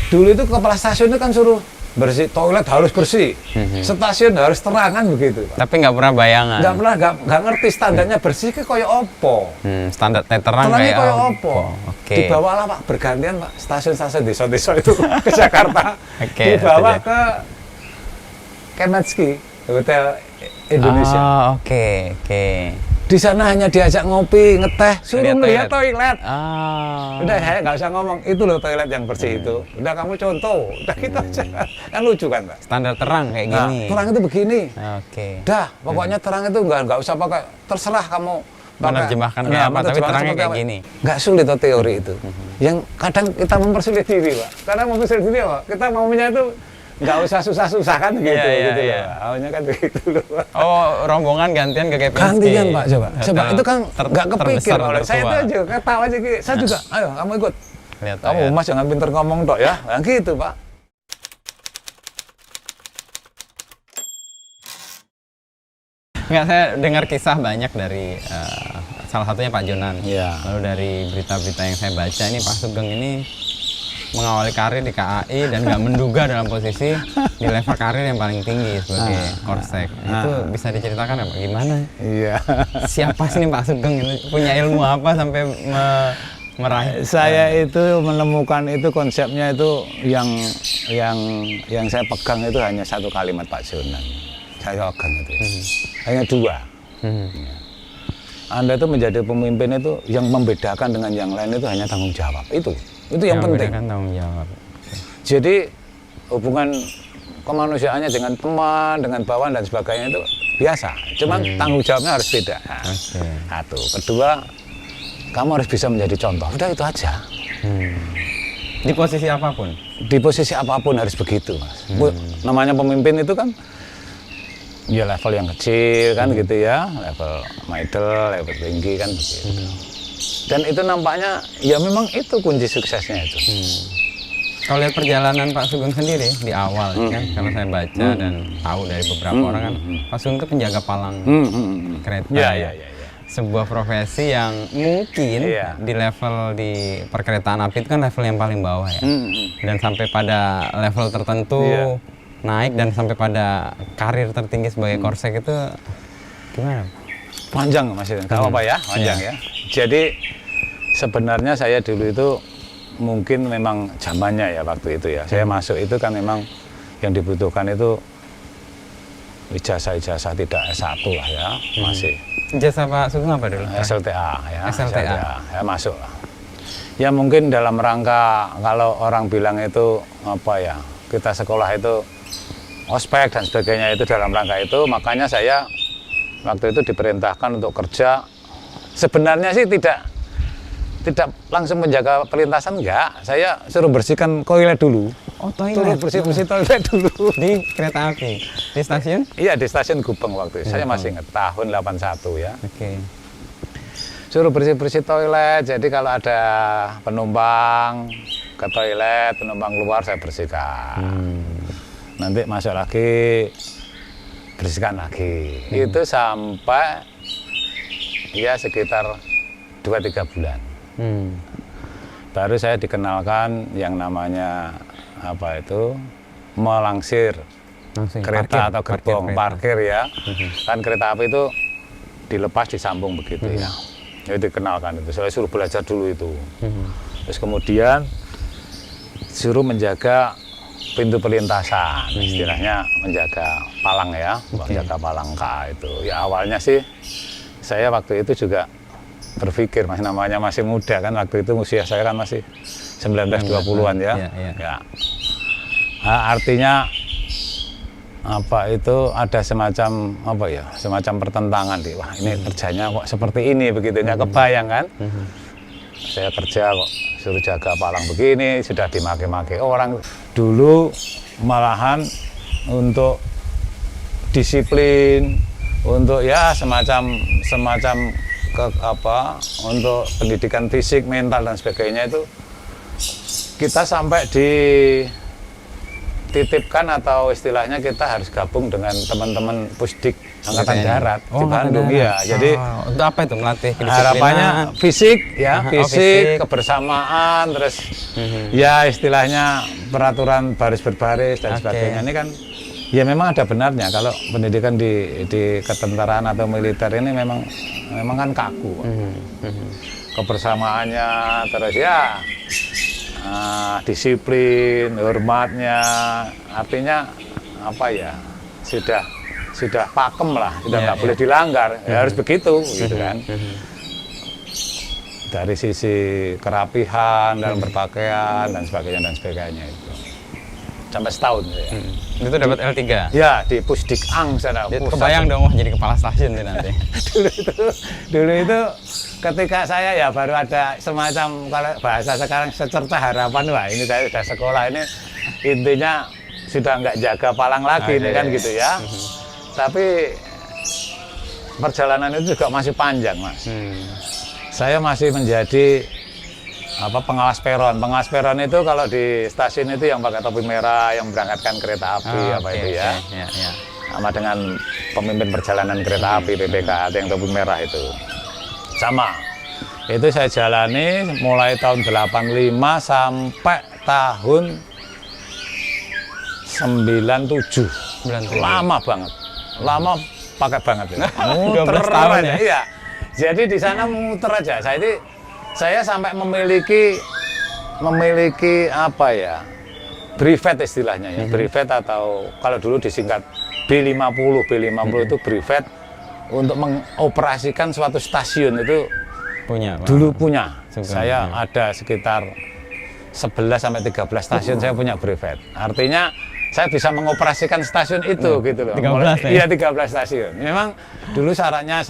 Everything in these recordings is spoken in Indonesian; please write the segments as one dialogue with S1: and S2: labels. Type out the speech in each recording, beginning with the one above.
S1: Dulu itu kepala stasiun itu kan suruh bersih, toilet harus bersih, stasiun harus terang kan begitu, Pak.
S2: Tapi nggak pernah bayangan.
S1: Nggak ngerti standarnya bersih ke koyo opo.
S2: Standar terang
S1: Terangnya
S2: kayak
S1: koyo opo.
S2: Oke.
S1: Dibawalah Pak, bergantian Pak, stasiun-stasiun desa-desa itu ke Jakarta.
S2: Oke,
S1: Dibawa ke Kemetski, Hotel Indonesia.
S2: Oh, oke.
S1: Di sana hanya diajak ngopi, ngeteh, suruh melihat toilet. Udah saya nggak usah ngomong, itu loh toilet yang bersih itu. Udah kamu contoh, udah gitu aja. Kan lucu kan, Pak?
S2: Standar terang kayak gini.
S1: Terang itu begini.
S2: Oke.
S1: Dah, pokoknya terang itu nggak usah pakai, terserah kamu
S2: menerjemahkan kayak apa, tapi terangnya kayak gini.
S1: Nggak sulit tuh teori itu. Yang kadang kita mempersulit diri, Pak. Karena mempersulit diri, Pak. Kita maunya itu nggak usah susah-susah kan gitu, gitu loh. Awalnya kan begitu loh.
S2: Oh, rombongan gantian ke Kepinski.
S1: Gantian Pak, coba itu kan nggak kepikir oleh saya itu aja, ketawa aja gitu. Saya juga, ayo kamu ikut.
S2: Lihat,
S1: kamu Mas jangan pinter ngomong tok ya, nah, gitu Pak.
S2: Enggak, saya dengar kisah banyak dari salah satunya Pak Jonan.
S1: Iya.
S2: Lalu dari berita-berita yang saya baca ini Pak Sugeng ini mengawali karir di KAI dan nggak menduga dalam posisi di level karir yang paling tinggi sebagai Korsek. Itu bisa diceritakan apa? Gimana?
S1: Iya.
S2: Siapa sih nih Pak Sugeng itu? Punya ilmu apa sampai meraih?
S1: Saya itu menemukan itu konsepnya itu yang saya pegang itu hanya satu kalimat Pak Jonan. Saya pegang itu. Hanya dua. Anda itu menjadi pemimpin itu yang membedakan dengan yang lain itu hanya tanggung jawab. Itu yang penting.
S2: Tanggung jawab.
S1: Jadi hubungan kemanusiaannya dengan teman, dengan bawahan dan sebagainya itu biasa. Cuman tanggung jawabnya harus beda. Satu. Kedua, kamu harus bisa menjadi contoh. Udah itu aja.
S2: Di posisi apapun?
S1: Di posisi apapun harus begitu, Mas. Namanya pemimpin itu kan ya level yang kecil kan gitu ya, level middle, level tinggi kan begitu. Dan itu nampaknya ya memang itu kunci suksesnya itu.
S2: Kalau lihat perjalanan Pak Sugeng sendiri di awal kan, kalau saya baca dan tahu dari beberapa orang kan, Pak Sugeng itu penjaga palang kereta.
S1: Ya.
S2: Sebuah profesi yang mungkin di level di perkeretaan api itu kan level yang paling bawah ya. Dan sampai pada level tertentu naik dan sampai pada karir tertinggi sebagai Korsek itu gimana?
S1: Panjang Mas, nggak apa-apa ya, panjang ya. Jadi sebenarnya saya dulu itu mungkin memang zamannya ya waktu itu ya. Saya masuk itu kan memang yang dibutuhkan itu ijazah tidak S1 lah ya, masih.
S2: Ijazah Pak Sugeng apa dulu?
S1: SLTA ya.
S2: SLTA.
S1: Ya masuk lah. Ya mungkin dalam rangka kalau orang bilang itu apa ya, kita sekolah itu ospek dan sebagainya itu dalam rangka itu, makanya saya waktu itu diperintahkan untuk kerja. Sebenarnya sih tidak langsung menjaga perlintasan, enggak. Saya suruh bersihkan toilet dulu.
S2: Oh, toilet.
S1: Suruh bersih toilet dulu.
S2: Di kereta api? Di stasiun?
S1: Iya, di stasiun Gubeng waktu itu. Saya masih ingat tahun 81 ya.
S2: Oke.
S1: Suruh bersih toilet. Jadi kalau ada penumpang ke toilet, penumpang keluar saya bersihkan. Nanti masuk lagi, bersihkan lagi. Itu sampai ya sekitar 2-3 bulan. Baru saya dikenalkan yang namanya apa itu melangsir kereta atau gerbong parkir ya. Kan kereta api itu dilepas disambung begitu ya. Itu dikenalkan itu. Saya suruh belajar dulu itu. Terus kemudian suruh menjaga pintu perlintasan, istilahnya menjaga palang ya, menjaga palang K itu. Ya awalnya sih saya waktu itu juga berpikir, Mas, namanya masih muda kan, waktu itu usia saya kan masih 19-20-an ya. Ya. Nah, artinya apa itu ada semacam apa ya, semacam pertentangan di, wah ini kerjanya kok seperti ini begitu, nggak kebayang kan. Saya kerja kok suruh jaga palang begini, sudah dimaki-maki orang. Dulu malahan untuk disiplin, untuk ya semacam untuk pendidikan fisik, mental dan sebagainya itu kita sampai dititipkan atau istilahnya kita harus gabung dengan teman-teman Pusdik Angkatan Darat di Bandung ya. Jadi
S2: untuk apa itu melatih kedisiplinan?
S1: harapannya fisik ya,
S2: fisik.
S1: fisik, kebersamaan, terus ya istilahnya peraturan baris berbaris dan sebagainya. Ini kan ya memang ada benarnya kalau pendidikan di ketentaraan atau militer ini memang kan kaku. Kebersamaannya terus ya disiplin, hormatnya, artinya apa ya, sudah pakem lah, sudah nggak boleh dilanggar, ya harus begitu, gitu kan. Dari sisi kerapihan dalam berpakaian dan sebagainya itu, sampai setahun ya.
S2: Itu dapat L3?
S1: Ya, di Pusdik Ang sana.
S2: Kebayang dong, wah jadi kepala stasiun tuh nanti.
S1: dulu itu ketika saya ya baru ada semacam, kalau bahasa sekarang secerca harapan, wah ini saya sudah sekolah ini intinya sudah nggak jaga palang lagi ini kan gitu ya. Tapi perjalanan itu juga masih panjang Mas. Saya masih menjadi pengawas peron. Pengawas peron itu kalau di stasiun itu yang pakai topi merah, yang berangkatkan kereta api ya. Sama dengan pemimpin perjalanan kereta api PPK atau yang topi merah itu. Sama. Itu saya jalani mulai tahun 85 sampai tahun 97. Lama banget. Lama pakai banget itu. Muter
S2: tahun
S1: aja. Iya. Jadi di sana muter aja. Saya sampai memiliki apa ya? Brevet istilahnya ya. Brevet atau kalau dulu disingkat B50. B50 itu brevet untuk mengoperasikan suatu stasiun itu dulu punya. Saya ada sekitar 11 sampai 13 stasiun saya punya brevet. Artinya saya bisa mengoperasikan stasiun itu gitu loh.
S2: 13
S1: Iya 13 stasiun. Memang dulu syaratnya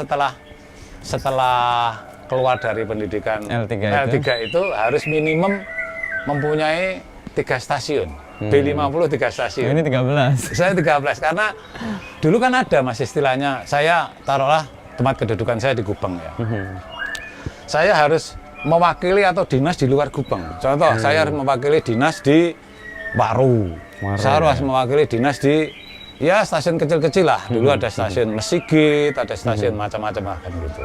S1: setelah keluar dari pendidikan L3 itu harus minimum mempunyai 3 stasiun. B50 3 stasiun.
S2: Ini 13.
S1: Saya 13 karena dulu kan ada Mas istilahnya, saya taruhlah tempat kedudukan saya di Gubeng ya. Saya harus mewakili atau dinas di luar Gubeng. Contoh, saya harus mewakili dinas di Waru. Saya harus mewakili dinas di ya stasiun kecil-kecil lah. Dulu ada stasiun Mesigit, ada stasiun macam-macam kan gitu.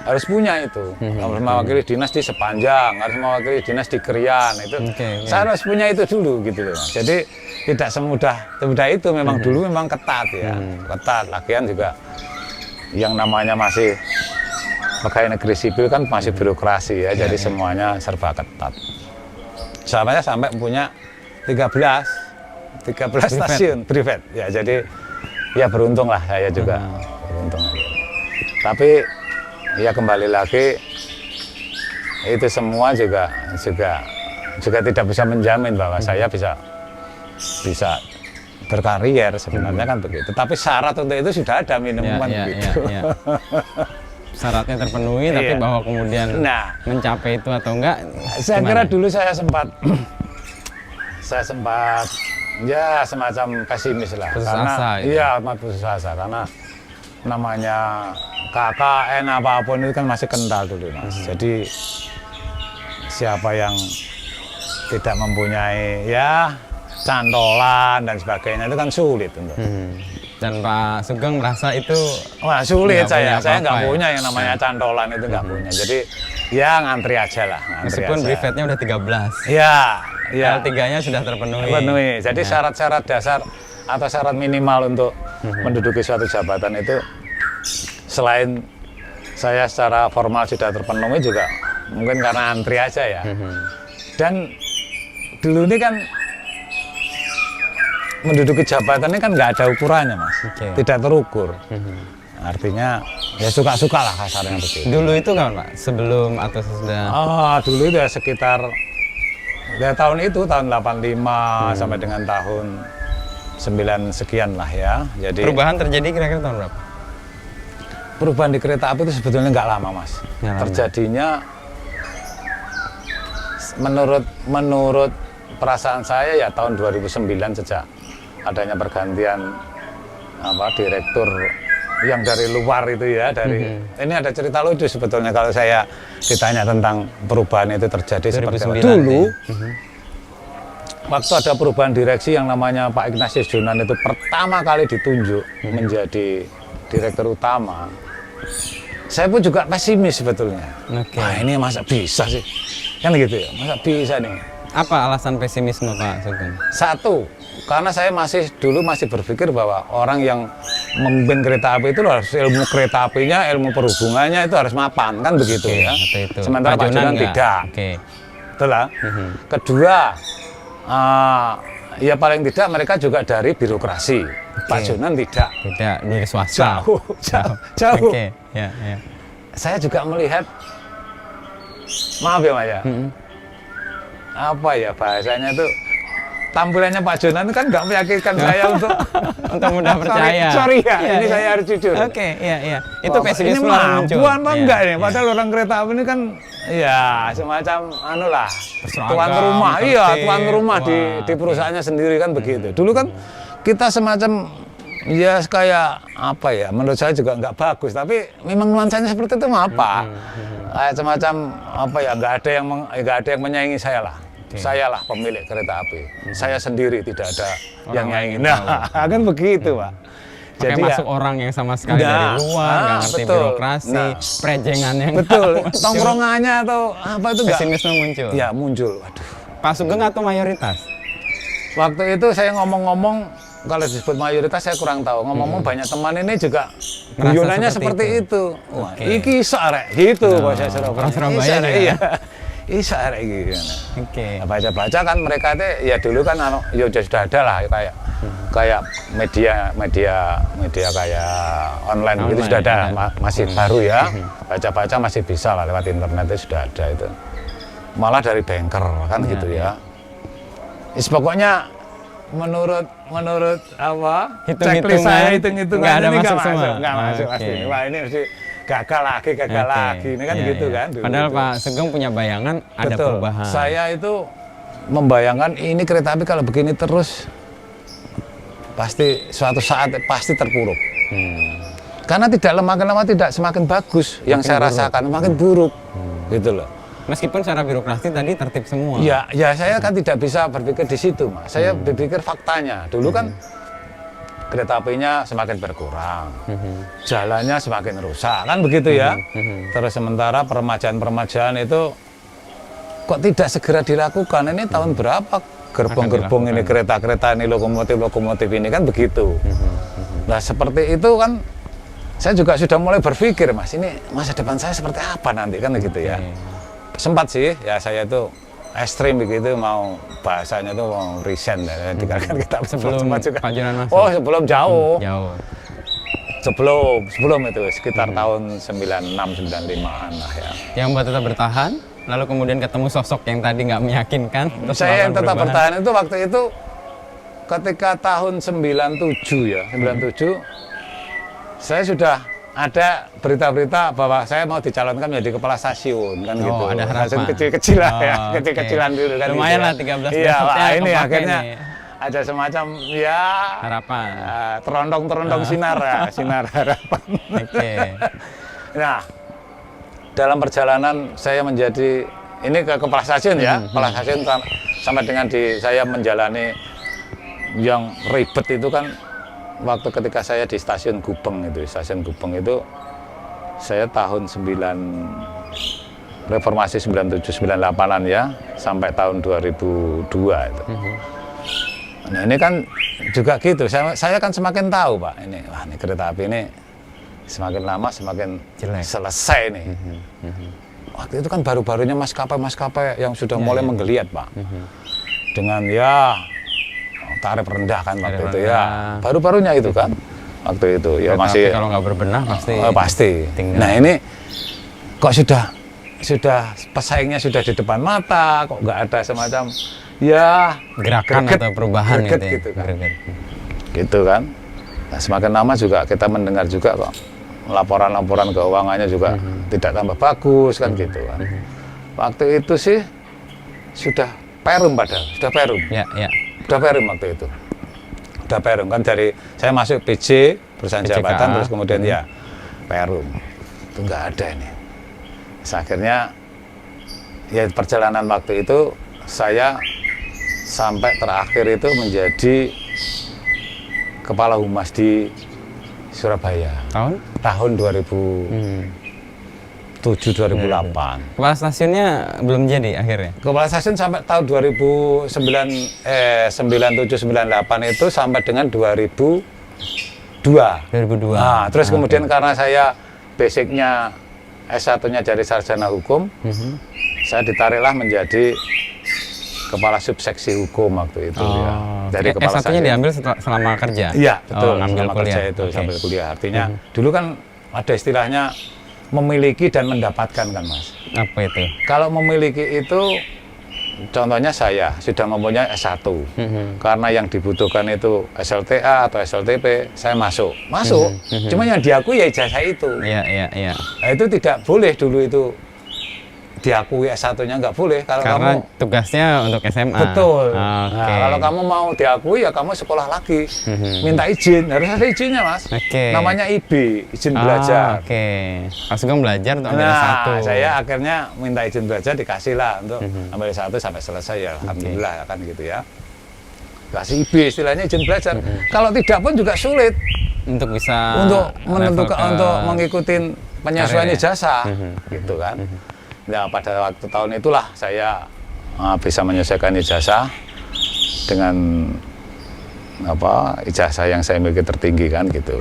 S1: Harus punya itu. Harus mewakili dinas di Sepanjang, harus mewakili dinas di Krian itu. Saya harus punya itu dulu gitu loh. Jadi tidak semudah itu, memang dulu memang ketat ya. Ketat. Lagian juga yang namanya masih pegawai negeri sipil kan masih birokrasi ya. Jadi semuanya serba ketat. Saya sampai punya 13 stasiun brevet ya, jadi ya beruntung lah saya juga beruntung. Tapi ya kembali lagi itu semua juga tidak bisa menjamin bahwa saya bisa berkarier sebenarnya kan begitu. Tapi syarat untuk itu sudah ada minimum kan begitu.
S2: Syaratnya terpenuhi tapi bahwa kemudian mencapai itu atau enggak,
S1: saya kira dulu saya sempat ya semacam pesimis lah, putus asa karena namanya KKN apapun itu kan masih kental dulu Mas. Jadi siapa yang tidak mempunyai ya cantolan dan sebagainya itu kan sulit untuk.
S2: Dan Pak Sugeng merasa itu
S1: sulit. Saya nggak punya yang namanya cantolan itu nggak punya. Jadi ya ngantri aja lah.
S2: Meskipun brevetnya udah 13.
S1: Ya.
S2: L3-nya sudah terpenuhi.
S1: Jadi syarat-syarat dasar atau syarat minimal untuk menduduki suatu jabatan itu selain saya secara formal sudah terpenuhi juga mungkin karena antri aja ya. Dan dulu ini kan menduduki jabatan ini kan nggak ada ukurannya Mas, tidak terukur. Artinya ya suka-suka lah kasarnya begitu.
S2: Dulu itu kapan Pak? Sebelum atau sesudah?
S1: Dulu itu ya sekitar tahun 85 sampai dengan tahun 9 sekian lah ya. Jadi
S2: perubahan terjadi kira-kira tahun berapa?
S1: Perubahan di kereta api itu sebetulnya nggak lama Mas. Terjadinya menurut perasaan saya ya tahun 2009 sejak adanya pergantian direktur yang dari luar itu ya, ini ada cerita lucu sebetulnya kalau saya ditanya tentang perubahan itu terjadi seperti apa. Dulu waktu ada perubahan direksi yang namanya Pak Ignatius Jonan itu pertama kali ditunjuk menjadi direktur utama, saya pun juga pesimis sebetulnya. Wah ini masa bisa sih? Kan gitu ya, masa bisa nih?
S2: Apa alasan pesimisme Pak Sugeng?
S1: Satu, karena saya dulu masih berpikir bahwa orang yang memimpin kereta api itu harus ilmu kereta apinya, ilmu perhubungannya itu harus mapan, kan begitu ya.
S2: Itu.
S1: Sementara Pak Jonan tidak. Itulah. Kedua, ya paling tidak mereka juga dari birokrasi. Pak Jonan tidak.
S2: Tidak, dari swasta.
S1: Jauh.
S2: Ya.
S1: Saya juga melihat, maaf ya Mas ya, apa ya bahasanya tuh, tampilannya Pak Jonan kan nggak meyakinkan saya untuk
S2: mudah percaya.
S1: Sorry ya, ini saya harus jujur.
S2: Iya. Itu pesimisme
S1: muncul. Ini mampu apa enggak nih? Padahal orang kereta api ini kan, ya semacam anulah, tuan rumah. Iya, tuan rumah di perusahaannya sendiri kan begitu. Dulu kan kita semacam, ya kayak apa ya? Menurut saya juga nggak bagus. Tapi memang nuansanya seperti itu apa? Semacam apa ya? Nggak ada yang menyaingi saya lah. Saya lah pemilik kereta api. Saya sendiri, tidak ada yang nyaingin. Nah, kan begitu, Pak.
S2: Jadi masuk orang yang sama sekali dari luar, nggak ngerti birokrasi, prejengan yang
S1: tongkrongannya atau apa itu nggak.
S2: Pesimisme muncul.
S1: Ya muncul. Waduh.
S2: Pak Sugeng atau mayoritas?
S1: Waktu itu saya ngomong-ngomong, kalau disebut mayoritas saya kurang tahu. Ngomong-ngomong banyak teman ini juga guyonannya seperti itu. Wah, iki iso arek gitu bahasa Surabaya. Iya. Isa gitu. Nah, baca-baca kan mereka itu ya dulu kan ya sudah ada lah kayak media kayak online gitu sudah ada, masih baru ya. Baca-baca masih bisa lah lewat internet itu sudah ada itu. Malah dari banker kan gitu ya. Pokoknya menurut apa? Checklist saya hitung-hitungan ini nggak masuk pasti. Wah ini mesti gagal lagi, ini kan gitu kan.
S2: Padahal Pak Sugeng punya bayangan ada perubahan.
S1: Saya itu membayangkan ini kereta api kalau begini terus pasti suatu saat pasti terpuruk. Karena tidak lama tidak semakin bagus yang saya rasakan, makin buruk, gitu loh.
S2: Meskipun secara birokrasi tadi tertib semua.
S1: Ya saya kan tidak bisa berpikir di situ, Mas. Saya berpikir faktanya. Dulu kan kereta apinya semakin berkurang, jalannya semakin rusak, kan begitu ya. Terus sementara peremajaan itu kok tidak segera dilakukan. Ini tahun berapa gerbong-gerbong ini, kereta-kereta ini, lokomotif-lokomotif ini, kan begitu. Nah seperti itu kan, saya juga sudah mulai berpikir, Mas, ini masa depan saya seperti apa nanti, kan begitu ya. Sempat sih, ya saya itu ekstrim begitu, mau bahasanya tuh mau resign, tinggalkan kita
S2: sebelum
S1: juga.
S2: Pak Jonan masuk.
S1: Oh sebelum jauh. Sebelum itu sekitar tahun 96-95an lah ya.
S2: Yang Mbak tetap bertahan, lalu kemudian ketemu sosok yang tadi nggak meyakinkan.
S1: Saya yang tetap bertahan itu waktu itu ketika tahun 97 ya, 97 saya sudah ada berita-berita bahwa saya mau dicalonkan menjadi kepala stasiun kan gitu.
S2: Ada harapan.
S1: Kecil-kecilan ya, kecil-kecilan dulu kan.
S2: Lumayan
S1: gitu.
S2: lah 13
S1: iya, ini akhirnya ada semacam ya
S2: harapan.
S1: Terondong sinar ya, sinar harapan. Nah, dalam perjalanan saya menjadi ini ke kepala stasiun ya, kepala stasiun sampai dengan saya menjalani yang ribet itu kan. Waktu ketika saya di stasiun Gubeng itu, saya tahun reformasi 97-98an ya, sampai tahun 2002 itu. Nah ini kan juga gitu, saya kan semakin tahu Pak, ini kereta api ini semakin lama semakin jelek. Selesai nih. Waktu itu kan baru-barunya maskapai yang sudah mulai menggeliat Pak, dengan ya tarif rendah kan waktu itu ya, baru-barunya itu kan waktu itu ya.
S2: Kereta
S1: masih
S2: kalau nggak berbenah
S1: pasti tinggal. Nah ini kok sudah pesaingnya sudah di depan mata, kok nggak ada semacam ya
S2: gerakan atau perubahan
S1: gitu kan. Gitu kan. Nah, semakin lama juga kita mendengar juga kok laporan-laporan keuangannya juga tidak tambah bagus kan gitu kan. Waktu itu sih sudah perum padahal, sudah perum.
S2: Ya.
S1: Udah perum waktu itu. Udah perum kan, dari saya masuk PJ perusahaan jabatan, terus kemudian ya perum. Itu nggak ada ini. Terus akhirnya ya perjalanan waktu itu saya sampai terakhir itu menjadi kepala humas di Surabaya. Tahun 2007-2008.
S2: Kepala stasiunnya belum jadi akhirnya?
S1: Kepala stasiun sampai tahun 97-98 itu sampai dengan 2002. Nah, terus kemudian karena saya basicnya S1-nya dari sarjana hukum, saya ditariklah menjadi kepala subseksi hukum waktu itu. Ya. Dari kepala
S2: S1-nya diambil selama kerja?
S1: Iya, betul.
S2: Ngambil
S1: selama
S2: kuliah.
S1: Kerja itu, sambil kuliah. Artinya dulu kan ada istilahnya memiliki dan mendapatkan kan, Mas.
S2: Apa itu?
S1: Kalau memiliki itu, contohnya saya sudah mempunyai S1. Karena yang dibutuhkan itu SLTA atau SLTP, saya masuk. Cuma yang diakui ya ijazah itu.
S2: Iya.
S1: Nah, itu tidak boleh dulu itu diakui S1-nya, nggak boleh.
S2: Karena tugasnya untuk SMA.
S1: Betul.
S2: Nah,
S1: kalau kamu mau diakui ya kamu sekolah lagi. Minta izin, harus ada izinnya, Mas. Namanya IB, izin belajar.
S2: Pas Sugeng belajar untuk ambil S1.
S1: Saya akhirnya minta izin belajar, dikasih lah untuk ambil S1 sampai selesai ya. Alhamdulillah kan gitu ya. Kasih IB istilahnya izin belajar. Kalau tidak pun juga sulit
S2: untuk bisa
S1: menentukan untuk mengikuti penyesuaian ijazah gitu kan. Nah, pada waktu tahun itulah saya bisa menyesuaikan ijazah dengan ijazah yang saya miliki tertinggi kan gitu.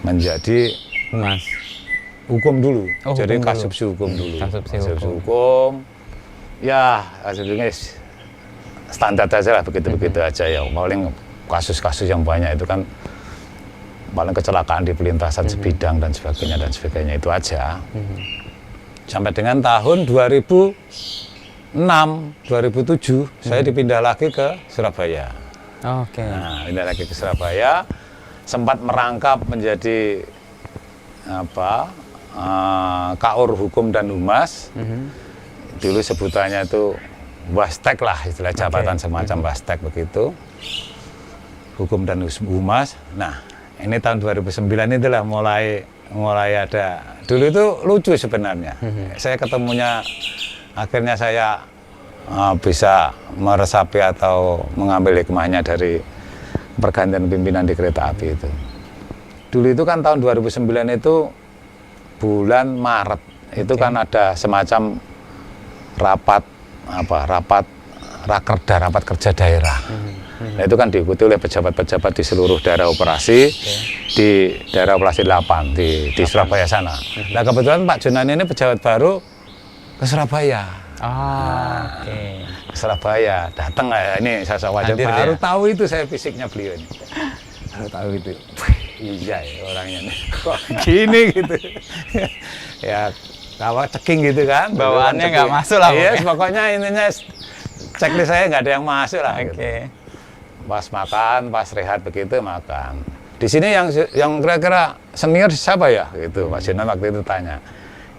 S1: Menjadi
S2: humas
S1: hukum dulu. Jadi
S2: hukum
S1: kasubsi hukum dulu.
S2: Kasubsi
S1: hukum. Ya, kasubsinya standar aja lah, begitu-begitu aja ya. Paling kasus-kasus yang banyak itu kan paling kecelakaan di pelintasan sebidang dan sebagainya itu aja. Sampai dengan tahun 2006, 2007 saya dipindah lagi ke Surabaya. Nah, pindah lagi ke Surabaya, sempat merangkap menjadi Kaur Hukum dan Humas. Dulu sebutannya itu Wastek lah, istilah jabatan semacam Wastek begitu. Hukum dan Humas. Nah, ini tahun 2009 itulah mulai ada. Dulu itu lucu sebenarnya. Saya ketemunya, akhirnya saya bisa meresapi atau mengambil hikmahnya dari pergantian pimpinan di kereta api itu. Dulu itu kan tahun 2009 itu bulan Maret itu kan ada semacam rapat rakerda, rapat kerja daerah. Nah, itu kan diikuti oleh pejabat-pejabat di seluruh daerah operasi, di daerah operasi 8 di Surabaya sana. Nah, kebetulan Pak Junani ini pejabat baru ke Surabaya. Ke Surabaya, datang ini saya wajar baru tahu itu saya fisiknya beliau ini. Baru tahu itu. Iya ya orangnya nih. Kok gini gitu. Ya, ceking gitu kan.
S2: Bawaannya nggak masuk lah.
S1: Iya, pokoknya intinya checklist saya nggak ada yang masuk lah. Gitu. Pas makan, pas rehat begitu makan. Di sini yang kira-kira senior siapa ya? Gitu, Pak Jinan waktu itu tanya.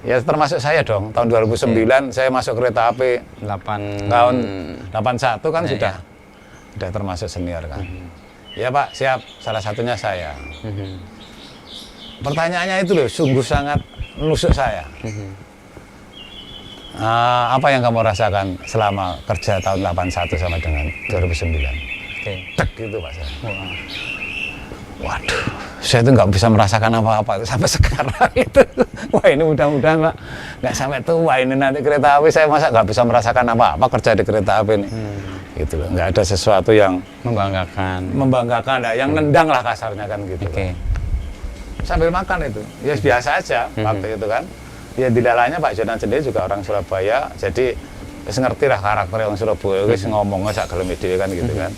S1: Ya termasuk saya dong. Tahun 2009 saya masuk kereta api. Tahun 81 kan sudah termasuk senior kan. Ya Pak, siap. Salah satunya saya. Pertanyaannya itu loh, sungguh sangat menusuk saya. Apa yang kamu rasakan selama kerja tahun 81 sama dengan 2009? Tek gitu Pak saya. Waduh, saya itu nggak bisa merasakan apa-apa sampai sekarang itu. Wah ini mudah-mudahan Pak nggak sampai tua ini nanti kereta api saya masa nggak bisa merasakan apa-apa kerja di kereta api ini. Gitu loh, nggak ada sesuatu yang membanggakan, yang nendang lah kasarnya kan gitu. Sambil makan itu, ya biasa aja waktu itu kan. Ya tidak lainnya Pak Jonan sendiri juga orang Surabaya, jadi ngerti lah karakter orang Surabaya, ngomongnya sak gelem dhewe kan gitu kan.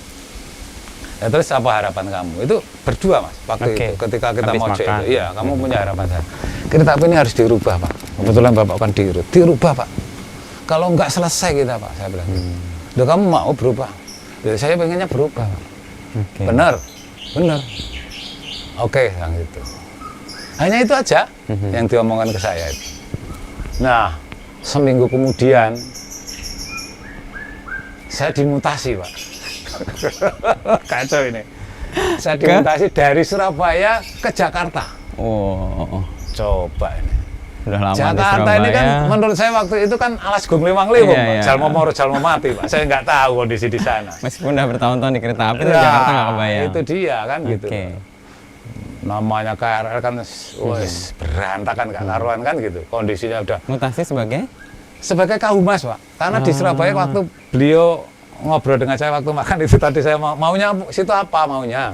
S1: Ya, terus apa harapan kamu? Itu berdua Mas, waktu itu ketika kita mau cek itu. Iya, kamu punya harapan saya. Kereta api ini harus dirubah Pak. Kebetulan Bapak kan dirubah Pak. Kalau nggak selesai kita Pak, saya bilang. Udah kamu mau berubah? Ya, saya pengennya berubah Pak. Benar. Oke, yang itu. Hanya itu aja yang diomongkan ke saya itu. Nah, seminggu kemudian saya dimutasi Pak. Kacau ini. Saya dimutasi dari Surabaya ke Jakarta. Coba ini.
S2: Udah lama di
S1: Jakarta
S2: Surabaya.
S1: ini kan menurut saya waktu itu kan alas gung liwang liwung,
S2: Iya, iya.
S1: jalma moro jalma mati, Pak. Saya nggak tahu kondisi di sana.
S2: Meskipun udah bertahun-tahun di kereta api,
S1: Nah,
S2: Jakarta nggak kebayang.
S1: itu dia kan gitu.
S2: Oke.
S1: Namanya KRL kan wes berantakan gak karuan kan gitu. Kondisinya udah
S2: Mutasi
S1: sebagai Kahumas, Pak. Karena di Surabaya waktu beliau ngobrol dengan saya waktu makan itu tadi saya maunya situ apa maunya.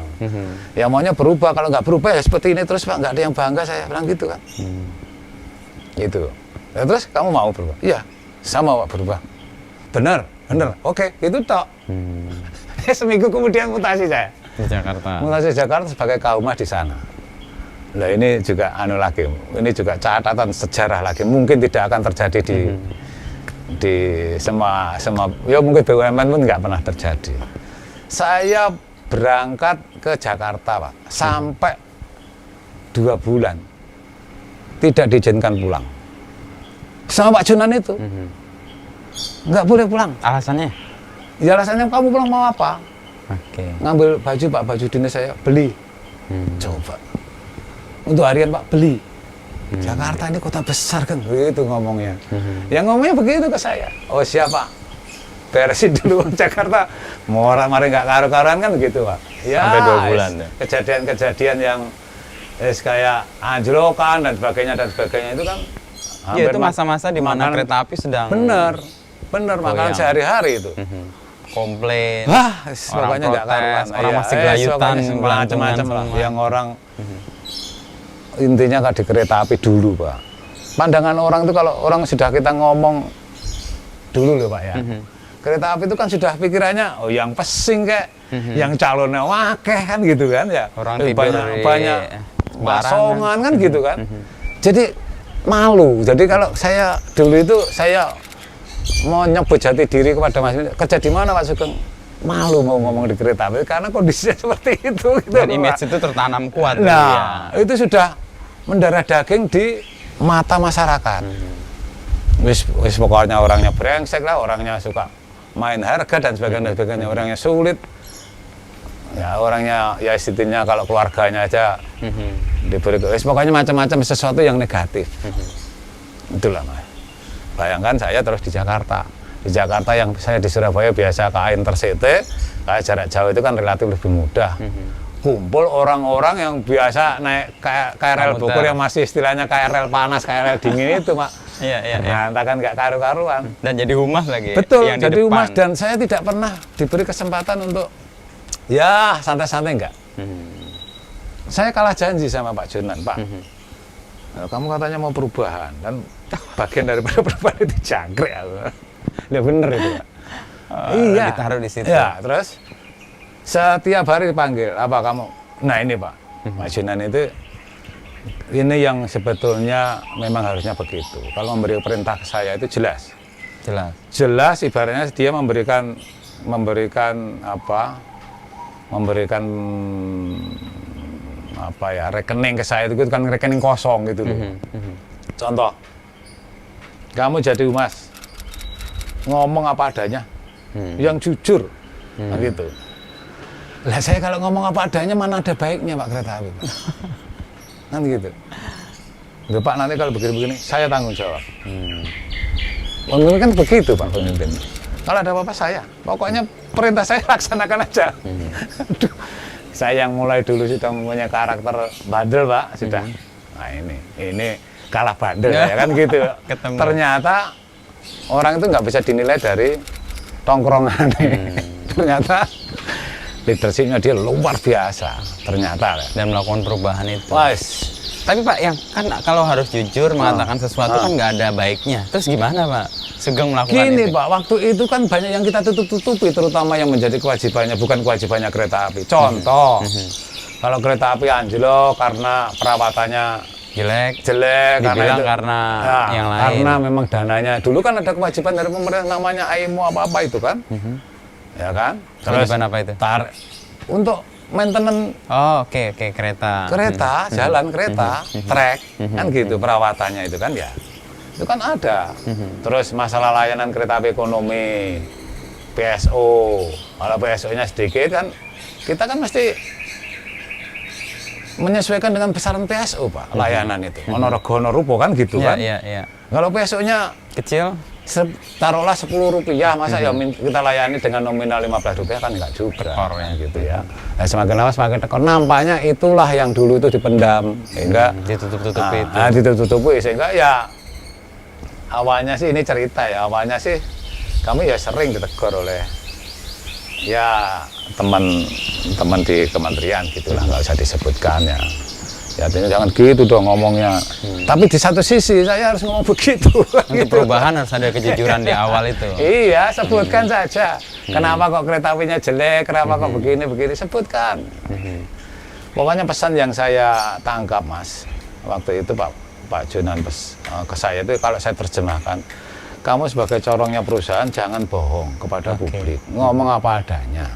S1: Ya maunya berubah, kalau nggak berubah ya seperti ini terus, Pak. Nggak ada yang bangga, saya bilang gitu kan. Gitu. Ya, terus kamu mau berubah? Iya, saya mau, Pak, berubah. Benar. Oke, itu tok. Seminggu kemudian mutasi saya.
S2: di Jakarta.
S1: Mutasi Jakarta sebagai Kahumas di sana. Nah ini juga ini juga catatan sejarah lagi. Mungkin tidak akan terjadi di semua ya mungkin BUMN pun nggak pernah terjadi. Saya berangkat ke Jakarta, Pak, sampai 2 bulan tidak diizinkan pulang sama Pak Jonan itu. Nggak boleh pulang.
S2: Alasannya?
S1: Ya alasannya kamu pulang mau apa?
S2: Oke.
S1: Ngambil baju, Pak, baju dinas saya beli. Coba untuk harian, Pak, beli. Jakarta ini kota besar kan, begitu ngomongnya. Yang ngomongnya begitu ke saya. Oh siapa? Beresin dulu Jakarta. Mari nggak karu-karuan kan begitu, Pak. Ya,
S2: sampai 2 bulan ya.
S1: Kejadian-kejadian yang kayak anjlokan dan sebagainya itu kan.
S2: Ya itu masa-masa di mana kereta api sedang.
S1: Bener makanan sehari-hari itu.
S2: Komplain.
S1: Wah,
S2: orang
S1: pokoknya nggak
S2: protes,
S1: karuan.
S2: orang masih gelayutan,
S1: macam-macam lah.
S2: semua.
S1: Yang orang intinya kan di kereta api dulu, Pak. Pandangan orang itu kalau orang sudah kita ngomong dulu loh, Pak, ya. Kereta api itu kan sudah pikirannya, oh yang pesing kayak, yang calonnya wakeh kan gitu kan ya.
S2: Orang tidur
S1: banyak basongan kan gitu kan. Jadi malu. Jadi kalau saya dulu itu saya mau nyebut jati diri kepada Mas, kerja di mana, Pak Sugeng? Malu mau ngomong di kereta api karena kondisinya seperti itu gitu.
S2: Dan image itu tertanam kuat.
S1: Nah, itu sudah mendarah daging di mata masyarakat. Wis pokoknya orangnya brengsek lah, orangnya suka main harga dan sebagainya, orangnya sulit. Ya orangnya ya istilahnya kalau keluarganya aja diberi pokoknya macam-macam sesuatu yang negatif. Itulah, Mas. Bayangkan saya terus di Jakarta. Di Jakarta yang saya di Surabaya biasa KA Intercity, kayak jarak jauh itu kan relatif lebih mudah. Kumpul orang-orang yang biasa naik KRL Bogor yang masih istilahnya KRL panas, KRL dingin itu, Pak.
S2: Iya.
S1: Berantakan nggak karu-karuan.
S2: Dan jadi humas lagi.
S1: Betul,
S2: yang
S1: jadi humas dan saya tidak pernah diberi kesempatan untuk ya santai-santai enggak. Saya kalah janji sama Pak Jonan, Pak. Kamu katanya mau perubahan dan bagian daripada perubahan itu jangkrik. Ya bener itu, Pak. Iya.
S2: Ditaruh di situ.
S1: Ya, terus setiap hari dipanggil, apa kamu? Nah ini, Pak, Pak Jonan itu ini yang sebetulnya memang harusnya begitu. Kalau memberi perintah ke saya itu jelas. Jelas ibaratnya dia memberikan apa ya, rekening ke saya itu kan rekening kosong gitu loh. Contoh, kamu jadi humas, ngomong apa adanya, yang jujur, gitu. Lah saya kalau ngomong apa adanya mana ada baiknya, Pak, kereta api, Pak. Nanti gitu. Loh, Pak, nanti kalau begini-begini saya tanggung jawab. Pemimpin kan begitu, Pak, pemimpin. Kalau ada apa-apa saya, pokoknya perintah saya laksanakan aja. Aduh, saya yang mulai dulu sudah mempunyai karakter bandel, Pak, sudah. Nah ini kalah bandel ya kan gitu. Ternyata orang itu nggak bisa dinilai dari tongkrongan. Ternyata leadershipnya dia luar biasa. Ternyata
S2: dan melakukan perubahan itu.
S1: Tapi
S2: Pak, yang kan kalau harus jujur mengatakan sesuatu kan nggak ada baiknya. Terus gimana, Pak Sugeng melakukan
S1: gini,
S2: itu?
S1: Pak, waktu itu kan banyak yang kita tutup-tutupi, terutama yang menjadi kewajibannya, bukan kewajibannya kereta api. Contoh, kalau kereta api anjlok karena perawatannya jelek
S2: dibilang karena yang lain.
S1: Karena memang dananya. Dulu kan ada kewajiban dari pemerintah namanya AIMO apa-apa itu kan. Ya kan?
S2: Kewajiban apa itu?
S1: Untuk maintenance.
S2: Oh, oke, kereta.
S1: Jalan kereta, trek, kan gitu perawatannya itu kan ya. Itu kan ada. Terus masalah layanan kereta api ekonomi, PSO. Kalau PSO-nya sedikit kan kita kan mesti menyesuaikan dengan besaran PSO Pak, layanan itu. Ono rego ono rupo kan gitu kan.
S2: Iya.
S1: Kalau PSO-nya
S2: Kecil.
S1: taruhlah Rp10, masa ya kita layani dengan nominal Rp15 kan enggak juga.
S2: Tekor ya.
S1: Gitu ya. Nah, semakin lama semakin tekor. Nampaknya itulah yang dulu itu dipendam sehingga
S2: Ditutup-tutupi itu.
S1: ditutup-tutupi sehingga ya awalnya sih ini cerita ya, awalnya sih kami ya sering ditegur oleh ya teman-teman di kementerian gitulah, nggak usah disebutkan ya. Ya artinya jangan gitu dong ngomongnya. Tapi di satu sisi saya harus ngomong begitu.
S2: Untuk
S1: gitu.
S2: perubahan harus ada kejujuran di awal itu.
S1: Iya, sebutkan saja. Kenapa kok kereta apinya jelek, kenapa kok begini, sebutkan. Pokoknya pesan yang saya tangkap Mas, waktu itu Pak Jonan ke saya itu kalau saya terjemahkan, kamu sebagai corongnya perusahaan jangan bohong kepada publik, ngomong apa adanya.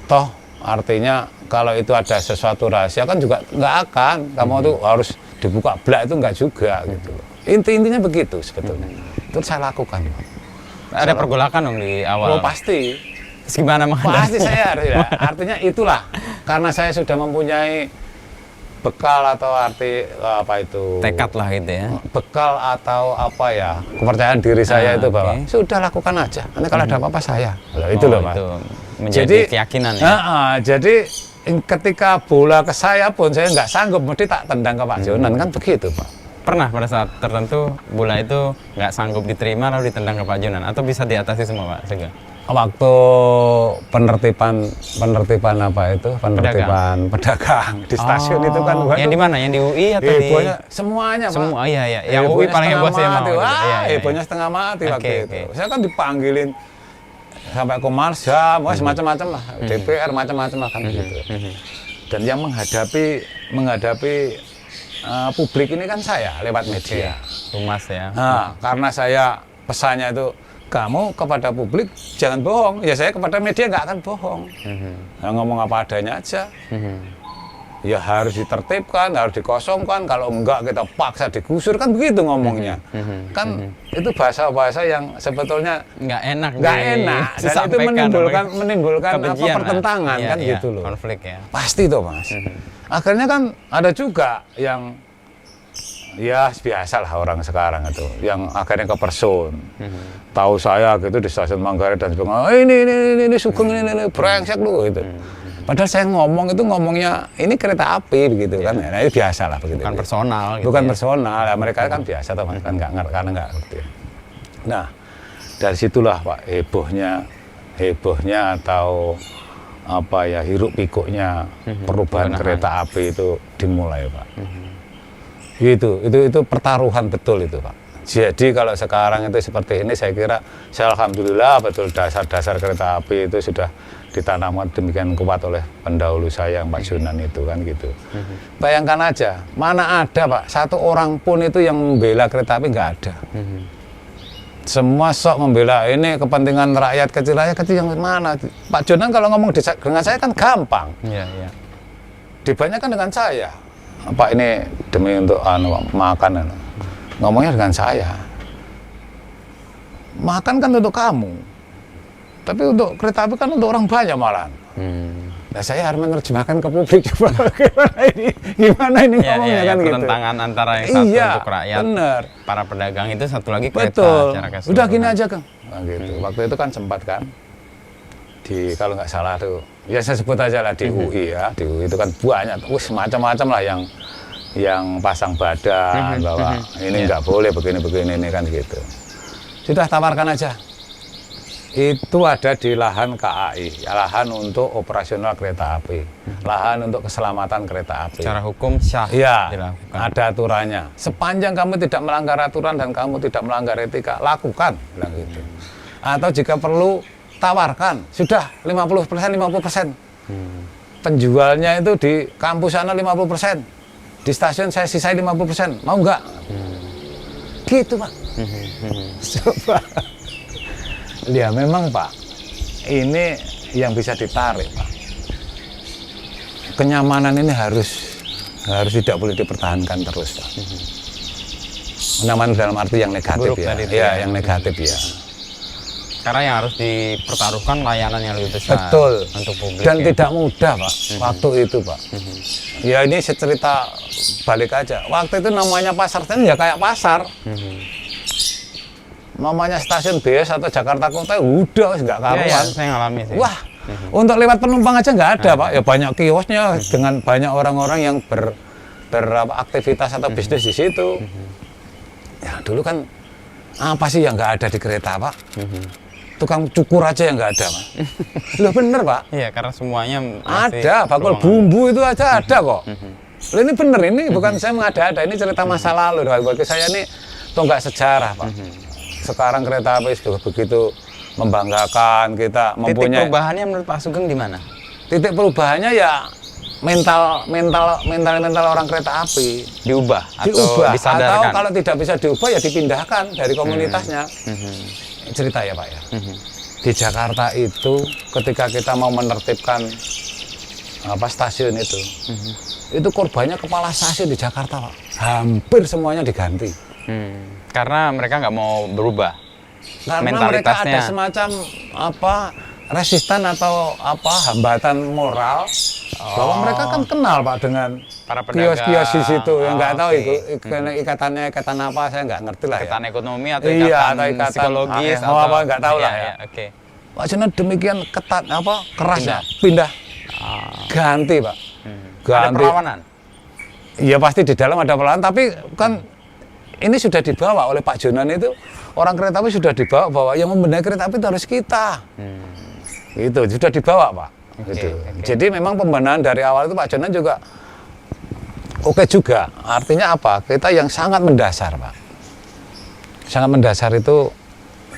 S1: Toh artinya kalau itu ada sesuatu rahasia kan juga nggak akan, kamu tuh harus dibuka blak itu nggak juga gitu. Intinya begitu sebetulnya. Itu saya lakukan.
S2: Ada pergolakan dong di awal.
S1: Oh pasti.
S2: Terus gimana
S1: Pasti saya ya. Artinya itulah karena saya sudah mempunyai bekal atau arti apa itu
S2: tekad lah gitu ya.
S1: Bekal atau apa ya kepercayaan diri saya itu bahwa sudah lakukan aja. Nanti kalau ada apa-apa saya. Itu loh Mas.
S2: Itu menjadi keyakinan ya.
S1: Jadi ketika bola ke saya pun saya nggak sanggup, mesti tak tendang ke Pak Jonan kan begitu Pak.
S2: Pernah pada saat tertentu bola itu nggak sanggup diterima lalu ditendang ke Pak Jonan atau bisa diatasi semua Pak Sega?
S1: Waktu penertiban apa itu penertiban pedagang di stasiun itu kan
S2: yang di mana, yang di UI atau di
S1: semuanya Pak.
S2: Semua iya yang UI paling heboh sih emang
S1: hebohnya setengah mati waktu itu saya kan dipanggilin sampai Komarsam semacam-macam lah DPR macam-macam lah kan gitu. Dan yang menghadapi publik ini kan saya lewat media
S2: Humas ya.
S1: Karena saya pesannya itu kamu kepada publik jangan bohong, ya saya kepada media nggak akan bohong. Ngomong apa adanya aja. Ya harus ditertibkan, harus dikosongkan, kalau enggak kita paksa digusur kan begitu ngomongnya. Kan itu bahasa-bahasa yang sebetulnya
S2: nggak enak
S1: dan itu menimbulkan apa pertentangan kan gitu loh.
S2: Konflik ya.
S1: Pasti tuh Mas. Akhirnya kan ada juga yang ya biasa lah orang sekarang itu yang akhirnya ke person tahu saya gitu di stasiun Manggarai dan sebagainya, ini Sugeng ini brengsek lu gitu. Padahal saya ngomongnya ini kereta api begitu kan ya. Nah, itu biasa lah begitu.
S2: Bukan personal gitu.
S1: Bukan personal, ya, mereka kan biasa tuh kan nggak ngerti karena nggak ngerti. Nah dari situlah Pak hebohnya atau apa ya hiruk pikuknya perubahan kereta api itu dimulai Pak. Itu pertaruhan betul itu Pak. Jadi kalau sekarang itu seperti ini saya kira alhamdulillah betul dasar-dasar kereta api itu sudah ditanamkan demikian kuat oleh pendahulu saya Pak Jonan itu kan gitu. Bayangkan aja, mana ada Pak satu orang pun itu yang membela kereta api nggak ada. Semua sok membela ini kepentingan rakyat kecil yang mana? Pak Jonan kalau ngomong dengan saya kan gampang. Dibanyakan dengan saya. Pak ini demi untuk makan, ngomongnya dengan saya. Makan kan untuk kamu, tapi untuk kereta api kan untuk orang banyak malah. Nah saya harus menerjemahkan ke publik coba gimana ini ngomongnya kan gitu.
S2: Pertentangan antara yang satu untuk rakyat, bener. Para pedagang itu satu lagi kereta. Secara keseluruhan.
S1: Udah gini aja Kang. Nah, gitu. Waktu itu kan sempat kan di kalau nggak salah tuh, ya saya sebut aja lah di UI ya, di UI itu kan banyak, macam-macam lah yang pasang badan bahwa ini nggak boleh begini ini kan gitu. Sudah tawarkan aja. Itu ada di lahan KAI, lahan untuk operasional kereta api, lahan untuk keselamatan kereta api.
S2: Secara hukum sah
S1: dilakukan. Ada aturannya. Sepanjang kamu tidak melanggar aturan dan kamu tidak melanggar etika, lakukan, bilang gitu. Atau jika perlu tawarkan, sudah 50%. Penjualnya itu di kampus sana 50%, di stasiun saya sisai 50%, mau nggak? Gitu Pak. Coba. Ya memang Pak, ini yang bisa ditarik Pak. Kenyamanan ini harus tidak boleh dipertahankan terus Pak. Kenyamanan dalam arti yang negatif ya, yang negatif ya.
S2: Karena yang harus dipertaruhkan layanan yang lebih besar.
S1: Betul.
S2: Untuk publik.
S1: Dan tidak mudah Pak, waktu itu Pak. Ya ini cerita balik aja. Waktu itu namanya pasar Senen ya kayak pasar. Namanya stasiun BS atau Jakarta Kota udah nggak karuan.
S2: Iya, saya ngalami sih.
S1: Wah, untuk lewat penumpang aja nggak ada Pak. Ya banyak kiosnya dengan banyak orang-orang yang beraktivitas atau bisnis di situ. Ya dulu kan apa sih yang nggak ada di kereta Pak? Tukang cukur aja yang nggak ada Pak. Loh bener Pak?
S2: Iya, karena semuanya masih
S1: Ada, bakul bumbu itu aja ada kok. Loh, ini bener, ini bukan saya mengada-ada, ini cerita masa lalu. Bagi saya ini tonggak sejarah Pak. Sekarang kereta api sudah begitu membanggakan, kita mempunyai.
S2: Titik perubahannya menurut Pak Sugeng di mana?
S1: Titik perubahannya ya mental orang kereta api
S2: Diubah atau
S1: diubah,
S2: disadarkan?
S1: atau kalau tidak bisa diubah ya dipindahkan dari komunitasnya. Cerita ya Pak ya. Di Jakarta itu ketika kita mau menertibkan stasiun itu korbannya kepala stasiun di Jakarta Pak. Hampir semuanya diganti.
S2: Karena mereka nggak mau berubah.
S1: Karena mereka ada semacam resisten atau hambatan moral bahwa mereka kan kenal Pak dengan
S2: para pedagang,
S1: kios-kios di situ yang nggak tahu itu ikatannya ikatan apa saya nggak ngerti lah
S2: ikatan
S1: ya.
S2: ekonomi atau ikatan,
S1: ikatan
S2: psikologis
S1: atau apa nggak tahu lah ya.
S2: Oke.
S1: Pak Jonan demikian ketat kerasnya pindah ganti Pak.
S2: Ada perlawanan.
S1: Iya pasti di dalam ada perlawanan tapi kan ini sudah dibawa oleh Pak Jonan itu orang kereta api sudah dibawa bahwa yang membenahi kereta api itu harus kita. Itu sudah dibawa Pak. Gitu. Jadi memang pembenahan dari awal itu Pak Jonan juga oke juga. Artinya apa? Kita yang sangat mendasar Pak. Sangat mendasar itu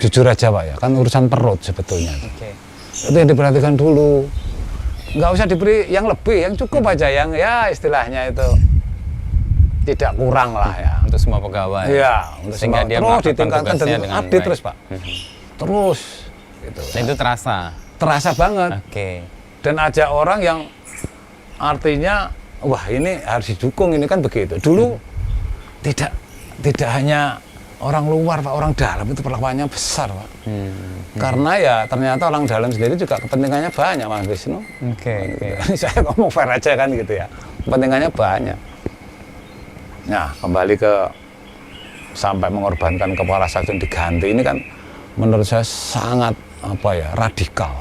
S1: jujur aja Pak ya. Kan urusan perut sebetulnya. Itu yang diperhatikan dulu. Nggak usah diberi yang lebih, yang cukup aja yang ya istilahnya itu tidak kurang lah ya.
S2: Untuk semua pegawai.
S1: Iya.
S2: Sehingga dia
S1: terus ditingkatkan dan
S2: dengan
S1: update terus Pak. Terus. Gitu.
S2: Dan itu terasa.
S1: Terasa banget. Dan ajak orang yang artinya wah ini harus didukung ini kan begitu. Dulu tidak hanya orang luar Pak, orang dalam itu perlakuannya besar Pak. Karena ya ternyata orang dalam sendiri juga kepentingannya banyak Mas Wisnu. Saya ngomong fair aja kan gitu ya. Kepentingannya banyak. Nah kembali ke sampai mengorbankan kepala stasiun diganti ini kan menurut saya sangat radikal.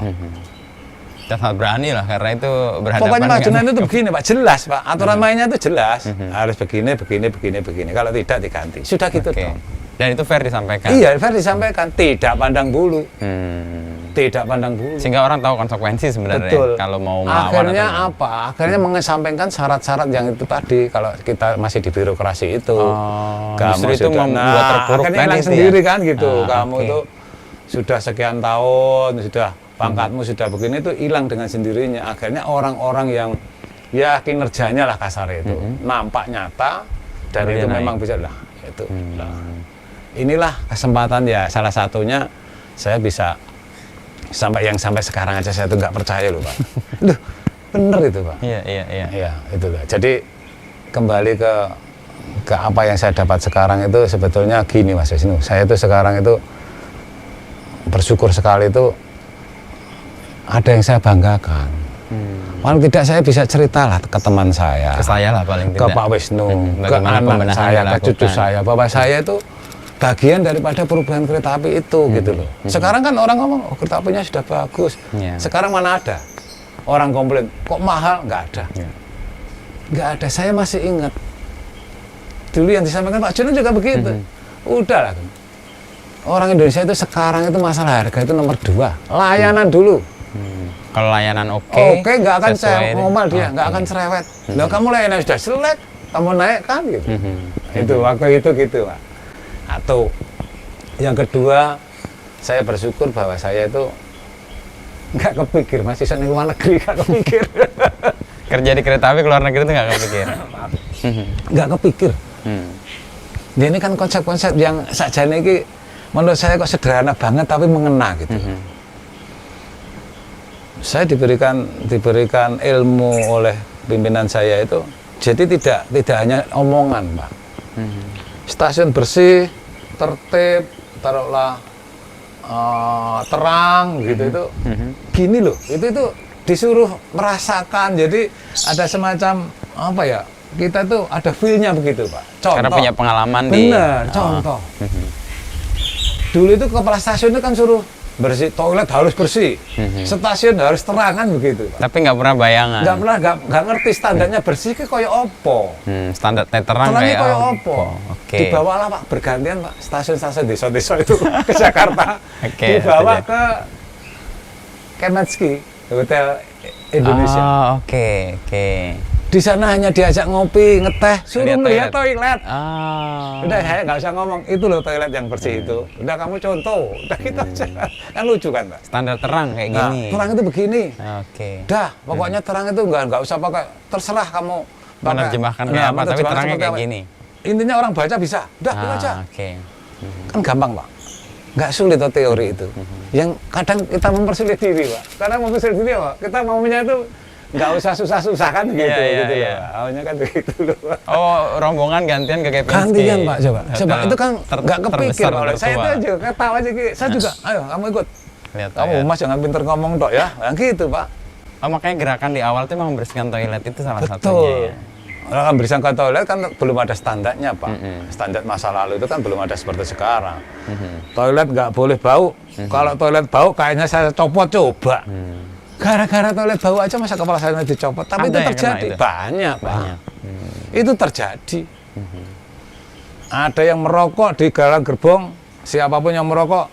S2: Dan sangat berani lah karena itu berhadapan.
S1: Pokoknya Pak Jonan itu begini Pak, jelas Pak, aturan mainnya itu jelas. Harus begini. Kalau tidak diganti. Sudah gitu dong.
S2: Dan itu fair disampaikan.
S1: Iya, fair disampaikan, tidak pandang bulu. Tidak pandang bulu.
S2: Sehingga orang tahu konsekuensi sebenarnya.
S1: Betul.
S2: Kalau mau melawan.
S1: Akhirnya apa? Akhirnya mengesampingkan syarat-syarat yang itu tadi kalau kita masih di birokrasi itu.
S2: Kamu itu membuat terpuruk
S1: akhirnya hilang sendiri kan gitu. Kamu itu sudah sekian tahun, sudah pangkatmu sudah begini itu hilang dengan sendirinya. Akhirnya orang-orang yang ya kinerjanya lah kasar itu nampak nyata dan itu memang bisa lah itu. Inilah kesempatan ya salah satunya saya bisa sampai sekarang aja saya tuh nggak percaya loh Pak. Loh, bener itu Pak. Iya itu loh. Jadi kembali ke apa yang saya dapat sekarang itu sebetulnya gini Mas Wisnu. Saya itu sekarang itu bersyukur sekali itu ada yang saya banggakan. Paling tidak saya bisa cerita lah ke teman saya.
S2: Ke saya lah paling
S1: tidak. Ke Pak Wisnu, ke anak saya, ke cucu saya. Bahwa saya itu bagian daripada perubahan kereta api itu gitu loh. Sekarang kan orang ngomong, oh kereta apinya sudah bagus. Sekarang mana ada orang komplain, kok mahal? Nggak ada. Nggak ada, saya masih ingat. Dulu yang disampaikan Pak Jonan juga begitu. Udahlah. Orang Indonesia itu sekarang itu masalah harga itu nomor 2. Layanan dulu.
S2: Kalau layanan oke,
S1: nggak akan saya ngomel dia, nggak akan cerewet. Loh kamu layanan sudah selek, kamu naik kan gitu. Itu waktu itu gitu Pak. Atau yang kedua, saya bersyukur bahwa saya itu nggak kepikir masih di luar negeri, nggak kepikir.
S2: Kerja di kereta api keluar negeri itu nggak kepikir.
S1: Nggak kepikir. Dia ini kan konsep-konsep yang sajane ini menurut saya kok sederhana banget tapi mengena gitu. Saya diberikan ilmu oleh pimpinan saya itu, jadi tidak hanya omongan Pak. Stasiun bersih, tertib, taruhlah terang gitu itu. Gini loh, itu disuruh merasakan. Jadi ada semacam apa ya? Kita tuh ada feel-nya begitu, Pak. Contoh.
S2: Karena punya pengalaman
S1: bener, contoh. Dulu itu kepala stasiun itu kan suruh bersih, toilet harus bersih, stasiun harus terangan begitu, Pak.
S2: Tapi nggak pernah bayangan.
S1: Nggak ngerti standarnya bersih ke koyo opo.
S2: Standar terang
S1: Terangnya
S2: kayak
S1: koyo opo.
S2: Oke.
S1: Dibawalah Pak, bergantian Pak, stasiun-stasiun desa-desa itu ke Jakarta.
S2: Oke,
S1: Dibawa ke Kemetski, Hotel Indonesia.
S2: Oh, oke.
S1: Di sana hanya diajak ngopi, ngeteh, suruh melihat toilet. Udah saya nggak usah ngomong, itu loh toilet yang bersih itu. Udah kamu contoh, udah gitu aja. Kan lucu kan, Pak?
S2: Standar terang kayak gini.
S1: Terang itu begini.
S2: Oke.
S1: Udah, pokoknya terang itu nggak usah pakai, terserah kamu
S2: menerjemahkan kayak apa, tapi terangnya kayak gini.
S1: Intinya orang baca bisa, udah itu aja.
S2: Oke.
S1: Kan gampang, Pak. Nggak sulit tuh teori itu. Yang kadang kita mempersulit diri, Pak. Karena mempersulit diri, Pak. Kita maunya itu nggak usah susah-susah kan gitu, gitu loh. Maunya kan begitu loh.
S2: Oh, rombongan gantian ke Kepinski.
S1: Gantian, Pak, coba. Coba itu kan nggak kepikir oleh saya itu aja, ketawa aja gitu. Saya juga, ayo kamu ikut.
S2: Lihat
S1: kamu Mas jangan pinter ngomong tok ya. Nah, gitu, Pak.
S2: Oh, makanya gerakan di awal tuh memang membersihkan toilet itu salah
S1: Betul.
S2: satunya ya.
S1: Orang membersihkan toilet kan belum ada standarnya, Pak. Standar masa lalu itu kan belum ada seperti sekarang. Toilet nggak boleh bau. Kalau toilet bau kayaknya saya copot coba. Gara-gara toilet bau aja masa kepala saya dicopot. Tapi itu terjadi. Banyak, Pak. Itu terjadi. Ada yang merokok di galang gerbong, siapapun yang merokok,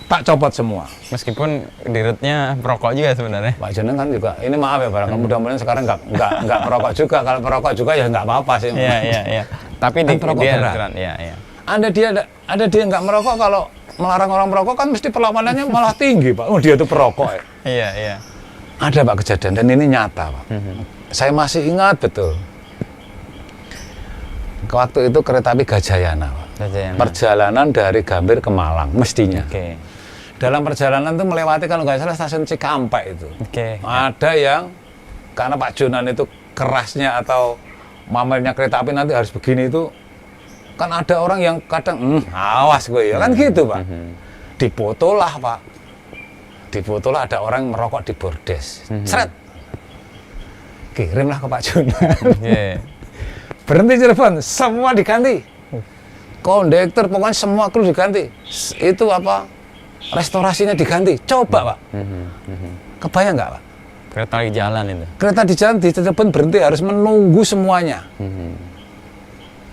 S1: tak copot semua.
S2: Meskipun dirutnya perokok juga sebenarnya.
S1: Pak Jeneng kan juga, ini maaf ya barang, mudah-mudahan sekarang nggak merokok juga. Kalau merokok juga ya nggak apa-apa sih.
S2: Iya. Tapi
S1: kan perokok
S2: dia
S1: berat.
S2: Iya.
S1: Ada dia nggak merokok, kalau melarang orang merokok kan mesti perlawanannya malah tinggi, Pak. Oh, dia tuh perokok ya.
S2: Iya.
S1: Ada, Pak, kejadian dan ini nyata, Pak. Saya masih ingat betul. Waktu itu kereta api Gajayana, Pak. Perjalanan dari Gambir ke Malang mestinya.
S2: Oke.
S1: Dalam perjalanan itu melewati kalau nggak salah stasiun Cikampek itu.
S2: Oke.
S1: Ada yang karena Pak Jonan itu kerasnya atau mamelnya kereta api nanti harus begini itu, kan ada orang yang kadang awas gue ya kan gitu, Pak. Difotolah, Pak. Difotolah ada orang merokok di bordes. Seret. Kirimlah ke Pak Jonan. Berhenti Cirebon, semua diganti. Kondektor pokoknya semua kru diganti. Itu apa? Restorasinya diganti. Coba, Pak. Kebayang nggak, Pak?
S2: Kereta di jalan itu.
S1: Kereta di jalan di Cirebon berhenti harus menunggu semuanya.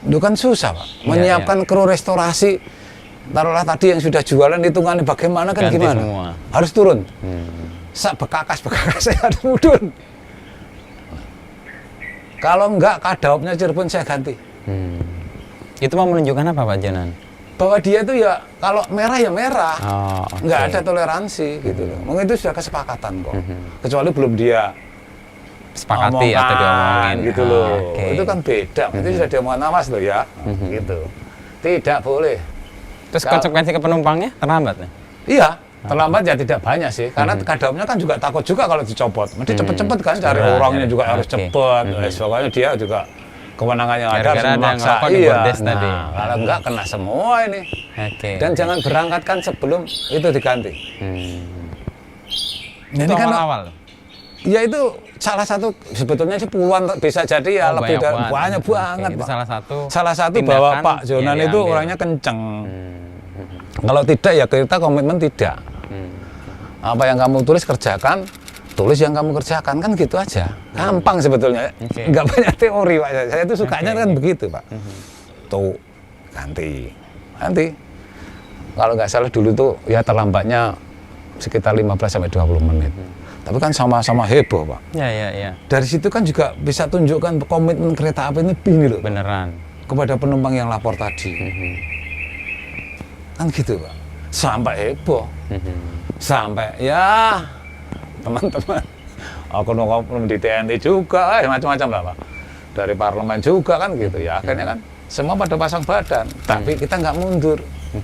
S1: Itu kan susah, Pak. Menyiapkan kru restorasi. Taruhlah tadi yang sudah jualan hitungannya bagaimana kan
S2: ganti
S1: gimana?
S2: Semua.
S1: Harus turun. Sak bekakas saya harus mudun. Kalau enggak kadaupnya Cirebon saya ganti.
S2: Itu mau menunjukkan apa, Pak Jonan?
S1: Bahwa dia itu ya kalau merah ya merah. Nggak ada toleransi gitu loh. Mungkin itu sudah kesepakatan kok. Kecuali belum dia
S2: sepakati atau diomongin
S1: gitu loh. Itu kan beda. Itu sudah diomongin, awas loh ya. Gitu. Tidak boleh.
S2: Terus konsekuensi ke penumpangnya terlambat ya?
S1: Iya, terlambat ya tidak banyak sih. Karena kadaupnya kan juga takut juga kalau dicopot. Mesti cepet-cepet kan cari orangnya juga harus cepet. Pokoknya dia juga kewenangannya ada harus memaksa. Iya. Nah, kalau enggak kena semua ini. Dan jangan berangkatkan sebelum itu diganti.
S2: Ini kan awal.
S1: Ya itu salah satu sebetulnya sih puluhan bisa jadi ya lebih dari banyak banget, Pak. Salah satu bahwa Pak Jonan itu orangnya kenceng. Kalau tidak ya kita komitmen tidak. Apa yang kamu tulis kerjakan, tulis yang kamu kerjakan kan gitu aja. Gampang sebetulnya. Nggak banyak teori, Pak. Saya itu sukanya kan begitu, Pak. Tuh ganti. Kalau nggak salah dulu tuh ya terlambatnya sekitar 15-20 menit. Tapi kan sama-sama heboh, Pak.
S2: Iya.
S1: Dari situ kan juga bisa tunjukkan komitmen kereta api ini begini loh.
S2: Beneran.
S1: Kepada penumpang yang lapor tadi. Kan gitu, Pak. Sampai heboh. Sampai ya teman-teman. Aku nongkrong di TNI juga, macam-macam lah, Pak. Dari parlemen juga kan gitu ya. Akhirnya kan semua pada pasang badan. Tapi kita nggak mundur.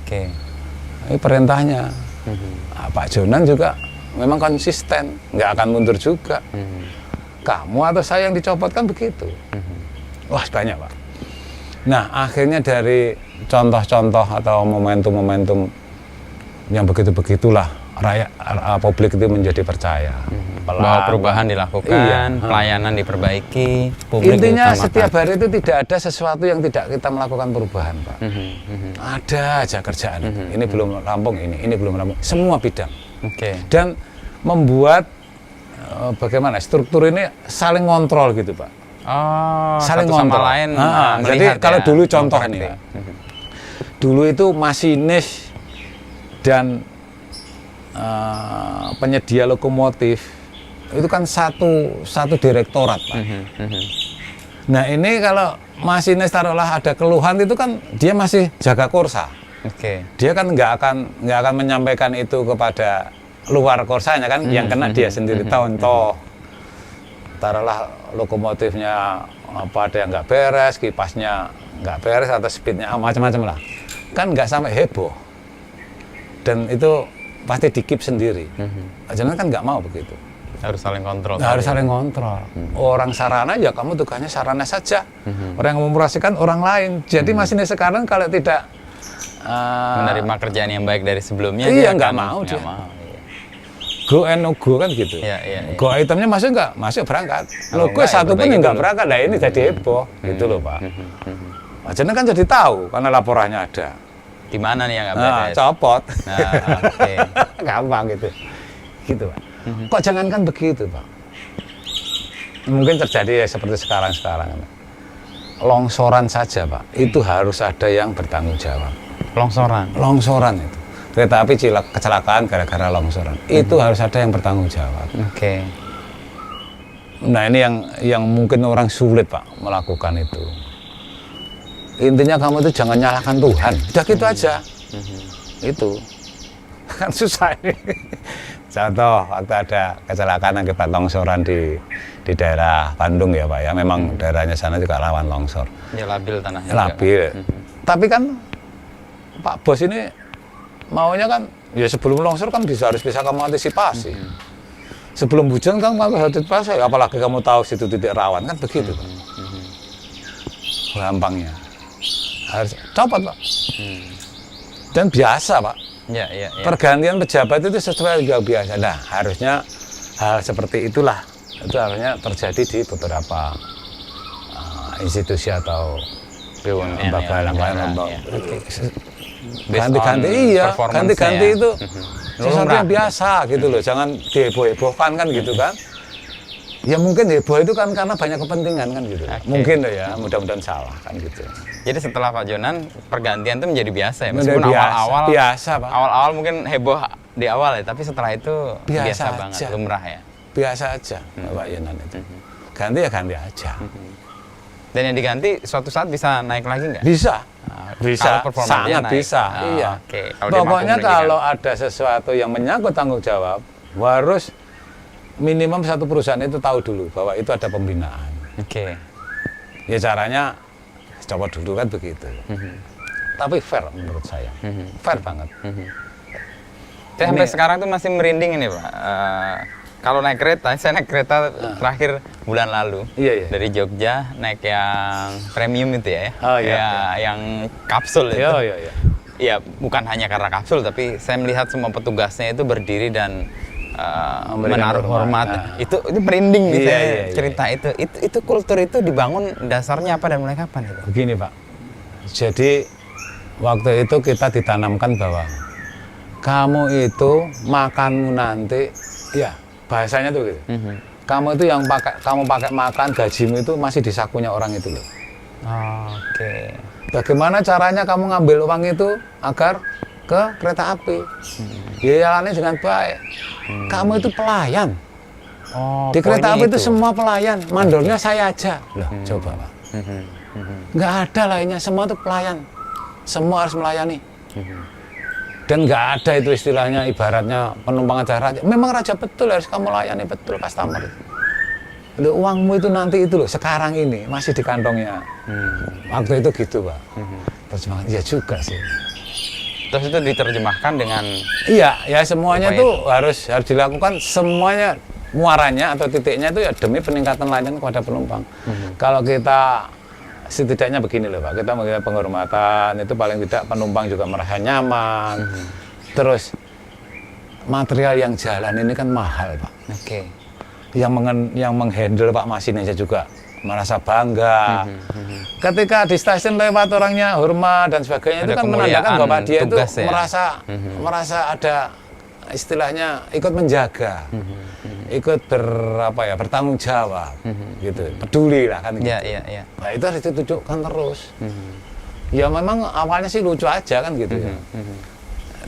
S1: Ini perintahnya. Nah, Pak Jonan juga memang konsisten, nggak akan mundur juga. Kamu atau saya yang dicopot kan begitu. Wah banyak, Pak. Nah akhirnya dari contoh-contoh atau momentum-momentum yang begitu-begitulah rakyat publik itu menjadi percaya.
S2: Bahwa perubahan dilakukan, pelayanan diperbaiki, publik
S1: intinya
S2: diutamakan.
S1: setiap hari itu tidak ada sesuatu yang tidak kita melakukan perubahan, Pak. Ada aja kerjaan. Ini belum rampung, ini belum rampung. Semua bidang. Dan membuat bagaimana struktur ini saling ngontrol gitu, Pak.
S2: Oh,
S1: saling
S2: satu sama
S1: ngontrol.
S2: lain.
S1: Jadi kalau dulu contoh nih, dulu itu masinis dan penyedia lokomotif itu kan satu direktorat, Pak. Nah ini kalau masinis taruhlah ada keluhan itu kan dia masih jaga kursa. Dia kan nggak akan menyampaikan itu kepada luar kursanya kan, yang kena dia sendiri. Contoh taruhlah lokomotifnya apa ada yang nggak beres, kipasnya nggak beres atau speednya macam-macam lah, kan nggak sampai heboh. Dan itu pasti dikip sendiri. Jangan kan nggak mau begitu.
S2: Harus saling kontrol.
S1: Harus saling kontrol. Orang sarana ya kamu tugasnya sarana saja. Orang yang mengoperasikan orang lain. Jadi masinis sekarang kalau tidak
S2: menerima kerjaan yang baik dari sebelumnya,
S1: iya,
S2: dia
S1: nggak
S2: akan
S1: mau dia.
S2: mau.
S1: Go and no go kan gitu. Go itemnya masuk nggak? Masuk berangkat. Lo gue satu pun yang nggak berangkat. Nah ini jadi heboh. Gitu loh, Pak. Jadi kan jadi tahu karena laporannya ada.
S2: Di mana nih yang nggak beres?
S1: Copot.
S2: Nah,
S1: Gampang gitu. Gitu, Pak. Kok jangankan begitu, Pak. Mungkin terjadi ya seperti sekarang. Longsoran saja, Pak. Itu harus ada yang bertanggung jawab. Longsoran itu. Kereta api kecelakaan gara-gara longsoran. Itu harus ada yang bertanggung jawab. Nah, ini yang mungkin orang sulit, Pak, melakukan itu. Intinya kamu itu jangan nyalahkan Tuhan. Udah gitu aja. Itu. Kan susah ini. Contoh, waktu ada kecelakaan akibat longsoran di daerah Bandung ya, Pak ya. Memang daerahnya sana juga rawan longsor.
S2: Ya labil tanahnya.
S1: Labil. Tapi kan Pak Bos ini maunya kan ya sebelum longsor kan harus bisa kamu antisipasi. Sebelum hujan kan kamu harus antisipasi. Apalagi kamu tahu situ titik rawan kan begitu, Pak. Gampangnya. Harus copot, Pak. Dan biasa, Pak. Pergantian pejabat itu sesuai yang biasa. Nah, harusnya hal seperti itulah itu harusnya terjadi di beberapa institusi atau lembaga ganti-ganti itu sesuatu yang biasa gitu loh. Jangan diheboh-hebohkan kan gitu kan. Ya mungkin heboh itu kan karena banyak kepentingan kan gitu. Mungkin loh ya, mudah-mudahan salah kan gitu.
S2: Jadi setelah Pak Jonan, pergantian itu menjadi biasa ya?
S1: Meskipun awal-awal biasa, Pak.
S2: Awal-awal mungkin heboh di awal ya, tapi setelah itu biasa banget, lumrah ya?
S1: Biasa aja, Pak Jonan itu. Ganti ya ganti aja.
S2: Dan yang diganti suatu saat bisa naik lagi nggak?
S1: Bisa. Bisa, sangat
S2: naik.
S1: bisa. Iya. Pokoknya kalau ada sesuatu yang menyangkut tanggung jawab, harus minimum satu perusahaan itu tahu dulu bahwa itu ada pembinaan. Ya caranya coba dulu kan begitu. Tapi fair menurut saya. Fair banget.
S2: Sampai sekarang tuh masih merinding ini, Pak. Kalau naik kereta, saya naik kereta terakhir bulan lalu. Dari Jogja naik yang premium itu ya. Yang kapsul itu. Ya, bukan hanya karena kapsul, tapi saya melihat semua petugasnya itu berdiri dan menaruh hormat. Itu merinding gitu cerita itu. Itu kultur itu dibangun dasarnya apa dan mulai kapan itu?
S1: Begini, Pak. Jadi waktu itu kita ditanamkan bahwa kamu itu makanmu nanti ya bahasanya tuh gitu. Kamu itu yang kamu pakai makan gajimu itu masih di sakunya orang itu loh. Bagaimana caranya kamu ngambil uang itu agar ke kereta api? Ya jalannya dengan baik. Kamu itu pelayan. Di kereta api itu semua pelayan. Mandornya saya aja. Loh, coba, Pak. Nggak ada lainnya. Semua itu pelayan. Semua harus melayani. Dan nggak ada itu istilahnya ibaratnya penumpang aja raja. Memang raja betul, harus kamu layani betul customer. Loh, uangmu itu nanti itu loh, sekarang ini masih di kantongnya. Waktu itu gitu, Pak. Terjemahan, iya juga sih.
S2: Terus itu diterjemahkan dengan
S1: ya semuanya tuh harus dilakukan, semuanya muaranya atau titiknya itu ya demi peningkatan layanan kepada penumpang. Kalau kita setidaknya begini loh, Pak, kita mengingat penghormatan itu paling tidak penumpang juga merasa nyaman. Terus material yang jalan ini kan mahal, Pak.
S2: Oke.
S1: Yang menghandle Pak Masinisnya juga merasa bangga. Ketika di stasiun lewat orangnya hormat dan sebagainya,
S2: ada
S1: itu kan menandakan bahwa dia itu
S2: ya?
S1: merasa ada istilahnya ikut menjaga, ikut bertanggung jawab, gitu, peduli lah kan gitu.
S2: Iya.
S1: Nah itu harus ditunjukkan terus. Ya memang awalnya sih lucu aja kan gitu ya.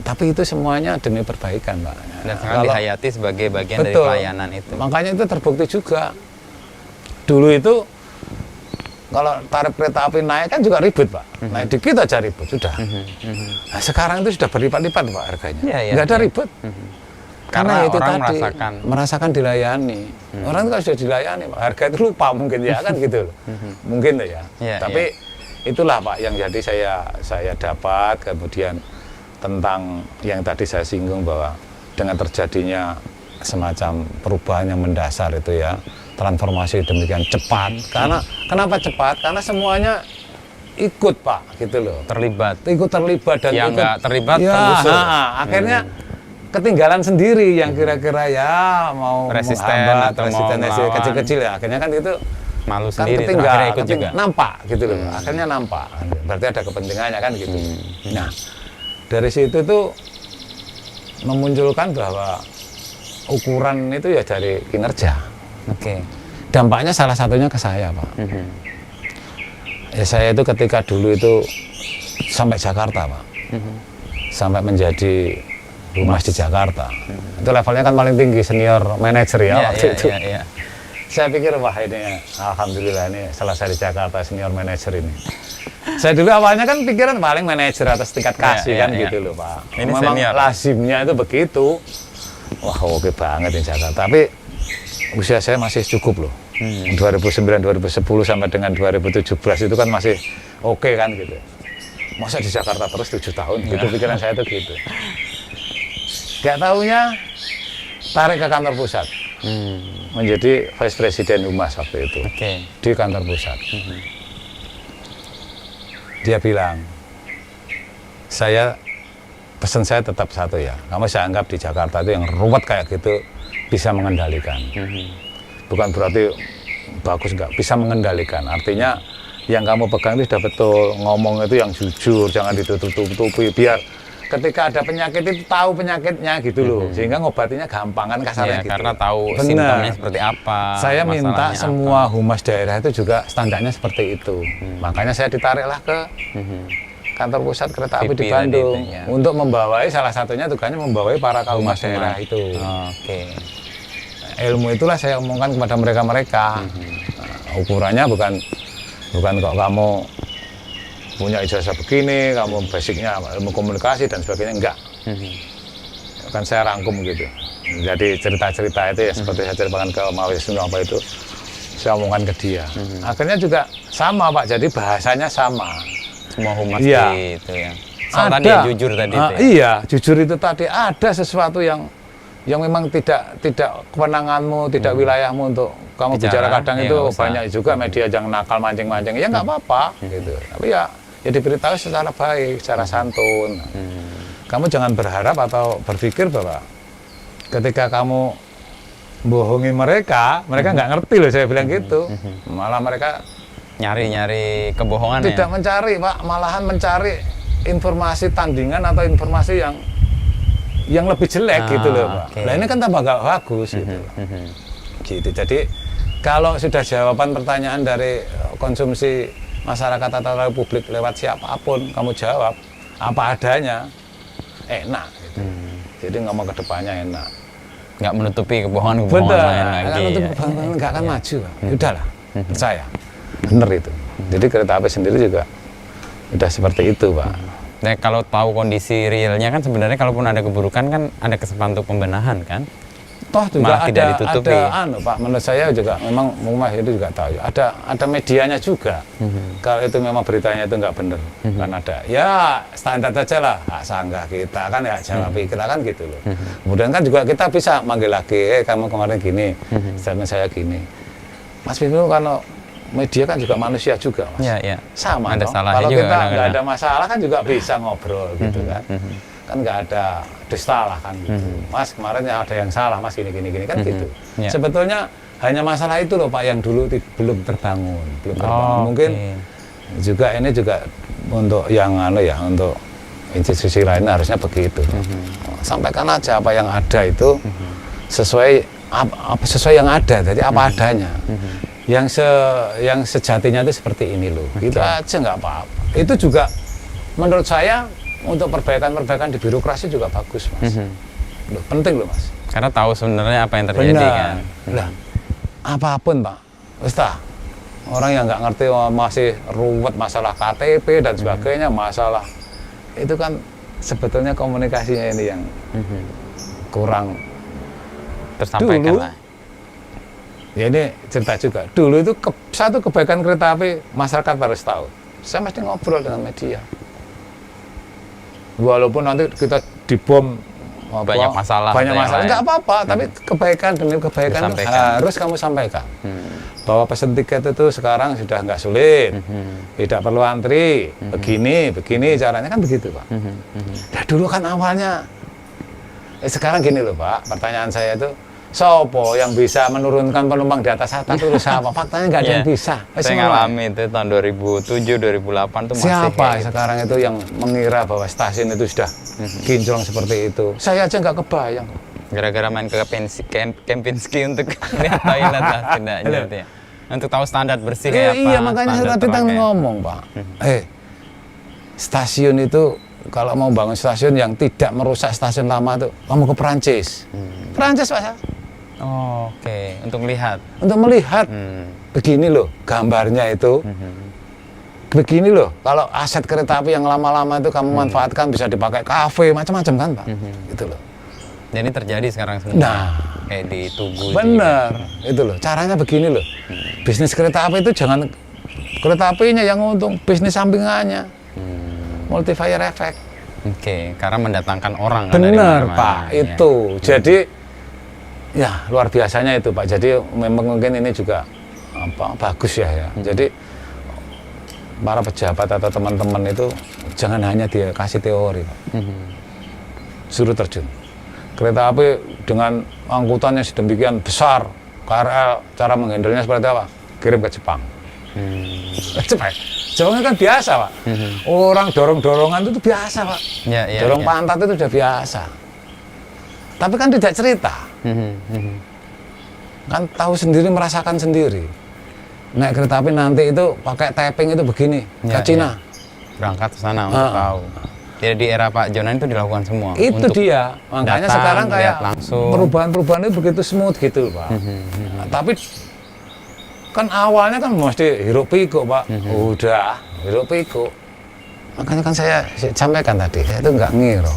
S1: Tapi itu semuanya demi perbaikan, Pak.
S2: Dan sangat dihayati sebagai bagian dari pelayanan itu.
S1: Makanya itu terbukti juga. Dulu itu kalau tarif kereta api naik kan juga ribut, Pak. Naik dikit aja ribut, sudah. Nah, sekarang itu sudah berlipat-lipat, Pak, harganya. Nggak ada ribut.
S2: Karena
S1: itu
S2: orang
S1: tadi merasakan dilayani. Orang itu kalau sudah dilayani, Pak, harga itu lupa mungkin ya kan gitu loh. Mungkin tuh ya. Tapi itulah, Pak, yang jadi saya dapat kemudian tentang yang tadi saya singgung bahwa dengan terjadinya semacam perubahan yang mendasar itu ya, transformasi demikian cepat. Karena kenapa cepat? Karena semuanya ikut, Pak, gitu loh. Ikut terlibat dan
S2: yang nggak terlibat
S1: ya,
S2: tergusur.
S1: Akhirnya ketinggalan sendiri yang kira-kira ya mau
S2: resisten
S1: kecil-kecil ya. Akhirnya kan itu
S2: malu
S1: kan
S2: sendiri,
S1: ketinggalan,
S2: ikut juga.
S1: nampak gitu loh. Akhirnya nampak. Berarti ada kepentingannya kan gitu. Nah, dari situ tuh memunculkan bahwa ukuran itu ya dari kinerja. Dampaknya salah satunya ke saya, Pak. Ya saya itu ketika dulu itu sampai Jakarta, Pak. Sampai menjadi humas di Jakarta. Itu levelnya kan paling tinggi, senior manager ya waktu itu. Saya pikir wah ini alhamdulillah ini selesai di Jakarta senior manager ini. Saya dulu awalnya kan pikiran paling manajer atas tingkat kasih kan gitu loh, Pak.
S2: Ini
S1: memang
S2: senior.
S1: lazimnya itu begitu. Wah oke banget di Jakarta. Tapi usia saya masih cukup loh. 2009, 2010 sampai dengan 2017 itu kan masih oke kan gitu. Masa di Jakarta terus 7 tahun gitu pikiran saya tuh gitu. Gak taunya tarik ke kantor pusat. Menjadi vice president humas waktu itu. Di kantor pusat. Dia bilang, pesan saya tetap satu ya, kamu saya anggap di Jakarta itu yang ruwet kayak gitu bisa mengendalikan. Bukan berarti bagus enggak, bisa mengendalikan. Artinya yang kamu pegang itu sudah betul, ngomong itu yang jujur, jangan ditutup-tutupi, biar ketika ada penyakit itu tahu penyakitnya gitu loh, sehingga ngobatinya gampang kan kasarnya gitu.
S2: Karena tahu simptomnya seperti apa.
S1: Saya minta semua humas daerah itu juga standarnya seperti itu. Makanya saya ditariklah ke kantor pusat kereta api di Bandung untuk membawai, salah satunya tugasnya membawai para humas daerah itu. Ilmu itulah saya omongkan kepada mereka-mereka. Ukurannya bukan kok kamu punya ijazah begini, kamu basicnya ilmu komunikasi dan sebagainya, enggak. Kan saya rangkum gitu. Jadi cerita-cerita itu ya seperti saya ceritakan ke mahasiswa apa itu, saya omongkan ke dia. Akhirnya juga sama, Pak, jadi bahasanya sama.
S2: Semua humas itu ya. Soal tadi jujur tadi itu ya?
S1: Iya, jujur itu tadi ada sesuatu yang memang tidak kewenanganmu, tidak wilayahmu untuk kamu bicara kadang itu banyak juga media yang nakal mancing-mancing. Ya nggak apa-apa gitu. Tapi ya diberitahu secara baik, secara santun. Kamu jangan berharap atau berpikir bahwa ketika kamu bohongi mereka nggak ngerti loh, saya bilang gitu. Malah mereka
S2: nyari kebohongan
S1: tidak mencari, Pak, malahan mencari informasi tandingan atau informasi yang lebih jelek gitu loh, Pak. Nah ini kan tambah nggak bagus gitu. Gitu. Jadi kalau sudah jawaban pertanyaan dari konsumsi masyarakat atau publik lewat siapapun, kamu jawab apa adanya, enak gitu. Jadi ngomong ke depannya enak.
S2: Nggak menutupi kebohongan lain lagi.
S1: Nggak akan maju, Pak. Udahlah, percaya. Bener itu. Jadi kereta api sendiri juga udah seperti itu, Pak.
S2: Nah, kalau tahu kondisi realnya kan sebenarnya kalaupun ada keburukan kan ada kesempatan untuk pembenahan kan?
S1: Toh juga
S2: malah tidak ditutupi.
S1: Pak, menurut saya juga memang Humas itu juga tahu. Ada medianya juga. Kalau itu memang beritanya itu nggak benar, kan ada. Ya standar aja lah, hak sanggah kita kan ya jawab kita kan gitu loh. Kemudian kan juga kita bisa manggil lagi, kamu kemarin gini, statement saya gini. Mas Bimo kalau media kan juga manusia juga, Mas.
S2: Ya.
S1: Sama
S2: ada
S1: dong.
S2: Salahnya
S1: Kalau
S2: juga
S1: kita nggak ada masalah kan juga bisa ngobrol gitu kan. kan nggak ada dusta lah kan gitu. Mas kemarin ya ada yang salah Mas gini kan gitu.
S2: Yeah.
S1: Sebetulnya hanya masalah itu loh Pak yang dulu belum terbangun. Mungkin juga ini juga untuk yang untuk institusi lain harusnya begitu. Sampaikan aja apa yang ada itu sesuai yang ada, jadi apa adanya. Yang sejatinya itu seperti ini loh. Gitu aja nggak apa-apa. Itu juga menurut saya untuk perbaikan di birokrasi juga bagus Mas. Loh, penting loh Mas.
S2: Karena tahu sebenarnya apa yang terjadi kan.
S1: Lah, apapun Pak, wis orang yang nggak ngerti masih ruwet masalah KTP dan sebagainya, masalah itu kan sebetulnya komunikasinya ini yang kurang
S2: tersampaikan
S1: dulu,
S2: lah.
S1: Ya ini cerita juga. Dulu itu satu kebaikan kereta api masyarakat harus tahu. Saya mesti ngobrol dengan media. Walaupun nanti kita dibom
S2: banyak masalah
S1: nggak apa-apa, tapi kebaikan demi kebaikan itu harus kamu sampaikan. Bahwa pesen tiket itu sekarang sudah nggak sulit, tidak perlu antri, begini caranya kan begitu Pak. Nah dulu kan awalnya, sekarang gini loh Pak, pertanyaan saya itu, sopo yang bisa menurunkan penumpang di atas itu siapa? Faktanya nggak ada yang bisa.
S2: Saya ngalami itu tahun 2007, 2008 tuh masih
S1: siapa sekarang itu yang mengira bahwa stasiun itu sudah kinclong seperti itu? Saya aja nggak kebayang.
S2: Gara-gara main ke Kempinski untuk lihat toilet lah setidaknya ya. Untuk tahu standar bersih kayak apa.
S1: Iya makanya saya tadi kan ngomong Pak. Stasiun itu kalau mau bangun stasiun yang tidak merusak stasiun lama itu, kamu ke Perancis. Perancis Pak.
S2: Oke, untuk melihat.
S1: Untuk melihat. Begini loh gambarnya itu. Begini loh, kalau aset kereta api yang lama-lama itu kamu manfaatkan bisa dipakai kafe, macam-macam kan Pak. Gitu loh.
S2: Jadi terjadi sekarang semua.
S1: Nah,
S2: kayak di Tugu.
S1: Bener, itu loh. Caranya begini loh. Bisnis kereta api itu jangan kereta apinya yang untung, bisnis sampingannya. Multiplier effect.
S2: Oke, karena mendatangkan orang.
S1: Bener Pak, itu. Jadi ya luar biasanya itu Pak. Jadi memang mungkin ini juga bagus ya. Jadi para pejabat atau teman-teman itu jangan hanya dia kasih teori Pak. Suruh terjun. Kereta api dengan angkutannya sedemikian besar, KRL cara menghandlenya seperti apa? Kirim ke Jepang. Jepang kan biasa Pak. Orang dorong-dorongan itu biasa Pak. Dorong pantat itu udah biasa. Tapi kan tidak cerita. Kan tahu sendiri, merasakan sendiri. Naik kereta api nanti itu pakai tapping itu begini ke Cina.
S2: Berangkat ke sana untuk tahu. Jadi di era Pak Jonan itu dilakukan semua.
S1: Itu dia. Makanya datang, sekarang kayak perubahan-perubahan itu begitu smooth gitu Pak. Tapi kan awalnya kan mesti hiruk pikuk Pak. Udah hiruk pikuk. Makanya kan saya sampaikan tadi, saya itu nggak ngira.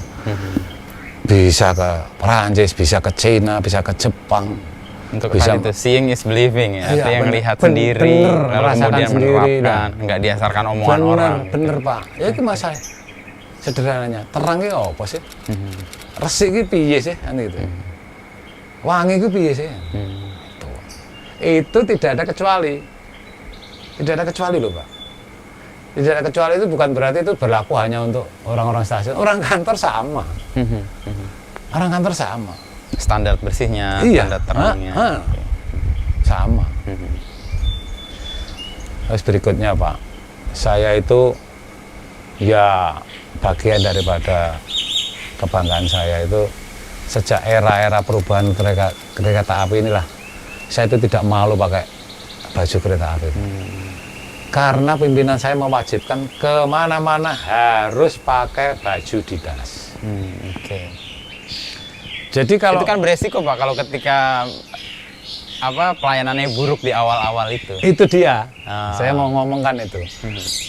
S1: Bisa ke Perancis, bisa ke Cina, bisa ke Jepang.
S2: Untuk bisa itu seeing is believing ya. Artinya yang melihat sendiri, lalu kemudian menerapkan, nggak diasarkan omongan orang.
S1: Bener Pak. Ya itu masalah sederhananya. Terang itu apa sih? Resik itu piye sih? Kan gitu. Wangi itu piye sih? Itu tidak ada kecuali. Tidak ada kecuali loh Pak. Tidak ada kecuali itu bukan berarti itu berlaku hanya untuk orang-orang stasiun. Orang kantor sama. Orang kantor sama.
S2: Standar bersihnya, standar terangnya.
S1: Sama. Terus berikutnya Pak, saya itu ya bagian daripada kebanggaan saya itu sejak era-era perubahan kereta api inilah. Saya itu tidak malu pakai baju kereta api. Karena pimpinan saya mewajibkan kemana-mana harus pakai baju dinas. Jadi kalau
S2: itu kan beresiko Pak kalau ketika pelayanannya buruk di awal-awal itu.
S1: Itu dia. Saya mau ngomongkan itu.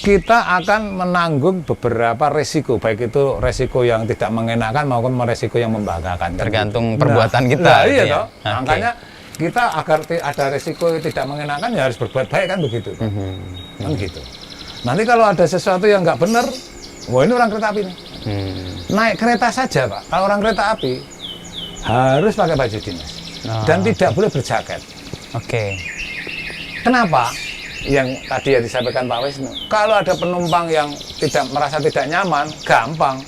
S1: Kita akan menanggung beberapa resiko, baik itu resiko yang tidak mengenakan maupun resiko yang membanggakan.
S2: Tergantung perbuatan kita.
S1: Iya toh. Makanya kita agar ada resiko yang tidak mengenakan ya harus berbuat baik kan begitu. Kan gitu. Nanti kalau ada sesuatu yang nggak benar, wah ini orang kereta api nih. Naik kereta saja Pak. Kalau orang kereta api harus pakai baju dinas dan tidak boleh berjaket. Kenapa? Yang tadi yang disampaikan Pak Wisnu. Kalau ada penumpang yang merasa tidak nyaman, gampang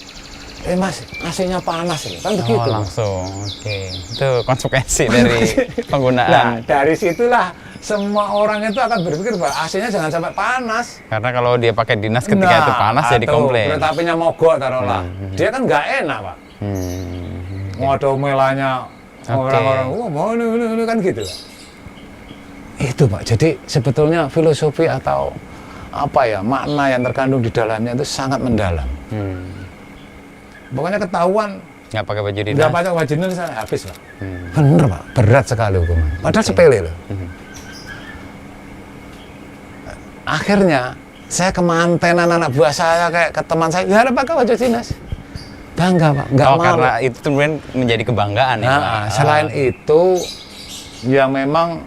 S1: Mas, AC-nya panas kan begitu.
S2: Oh, langsung. Oke. Itu konsekuensi dari penggunaan.
S1: Nah, dari situlah semua orang itu akan berpikir bahwa AC-nya jangan sampai panas.
S2: Karena kalau dia pakai dinas ketika itu panas jadi komplain.
S1: Kereta apinya mogok taruhlah. Dia kan nggak enak, Pak. Ngodo melanya orang-orang, mau ini kan gitu. Itu, Pak. Jadi sebetulnya filosofi atau apa ya, makna yang terkandung di dalamnya itu sangat mendalam. Pokoknya ketahuan
S2: nggak pakai baju dinas.
S1: Nggak pakai baju dinas habis, Pak. Bener, Pak. Berat sekali hukuman. Padahal sepele loh. Akhirnya saya kemantenan anak buah saya kayak ke teman saya, ya pakai baju dinas. Bangga, Pak. Nggak mau.
S2: Karena itu kemudian menjadi kebanggaan ya, Pak.
S1: Selain itu, ya memang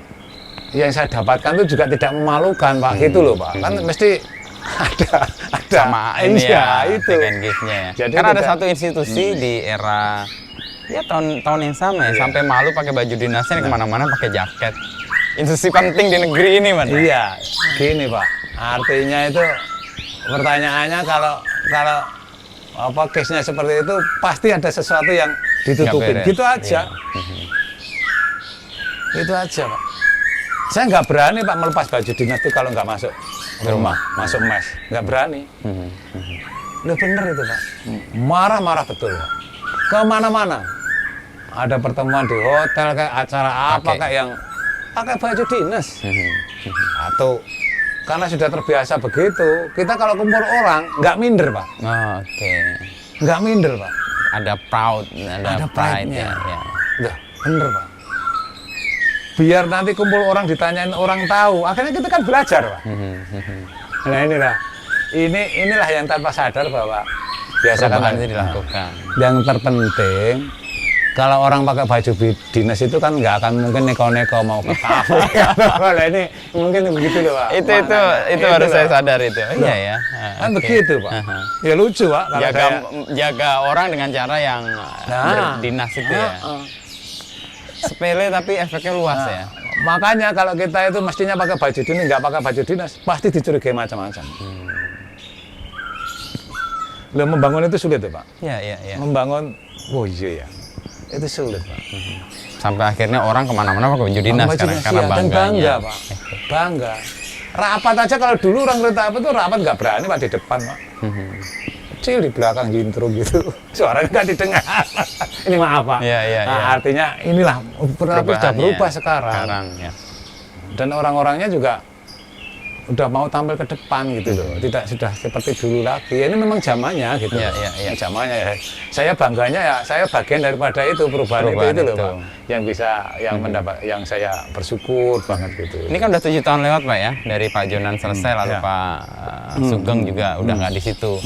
S1: yang saya dapatkan itu juga tidak memalukan, Pak. Gitu loh, Pak. Kan mesti ada
S2: sama ini ya,
S1: itu
S2: gift-nya ya. Jadi karena ada satu institusi di era ya tahun yang sama ya, sampai malu pakai baju dinasnya kemana-mana pakai jaket. Institusi penting di negeri ini, Mas.
S1: Iya, gini, Pak. Artinya itu pertanyaannya kalau apa case-nya seperti itu pasti ada sesuatu yang ditutupin. Gitu aja. Itu aja, Pak. Saya nggak berani, Pak, melepas baju dinas itu kalau nggak masuk rumah, masuk mes. Nggak berani. Udah bener itu, Pak. Marah-marah betul, Pak. Kemana-mana. Ada pertemuan di hotel, kayak acara apa, kayak yang pakai baju dinas. Atau karena sudah terbiasa begitu, kita kalau kumpul orang, nggak minder, Pak. Nggak minder, Pak.
S2: Ada proud, ada pride-nya.
S1: Udah, bener, Pak. Biar nanti kumpul orang ditanyain orang tahu, akhirnya kita kan belajar, Pak. Nah inilah yang tanpa sadar bahwa biasa kan
S2: itu dilakukan.
S1: Yang terpenting kalau orang pakai baju dinas itu kan nggak akan mungkin neko-neko mau ke kafe. Kalau ini mungkin begitu loh, Pak.
S2: Itu baru saya sadar itu. Iya ya.
S1: Kan begitu, Pak. Ya lucu, Pak.
S2: Jaga orang dengan cara yang berdinas itu ya. Sepele tapi efeknya luas ya.
S1: Makanya kalau kita itu mestinya pakai baju dinas, nggak pakai baju dinas, pasti dicurigai macam-macam. Loh, membangun itu sulit ya, Pak?
S2: Iya.
S1: Membangun, oh iya ya, itu sulit, Pak.
S2: Sampai akhirnya orang kemana-mana pakai baju dinas karena bangganya.
S1: Bangga, Pak. Bangga. Rapat aja kalau dulu orang kereta apa tuh rapat nggak berani, Pak, di depan, Pak. Kecil di belakang jintro gitu, suaranya nggak didengar. Ini maaf, Pak. Artinya inilah sudah berubah sekarang
S2: ya.
S1: Dan orang-orangnya juga udah mau tampil ke depan gitu loh, tidak sudah seperti dulu lagi. Ini memang zamannya gitu. Zamannya ya. Saya bangganya ya, saya bagian daripada itu perubahan itu loh, Pak. Yang bisa, yang saya bersyukur banget gitu.
S2: Ini kan udah 7 tahun lewat, Pak ya, dari Pak Jonan selesai lalu Pak Sugeng juga udah nggak di situ.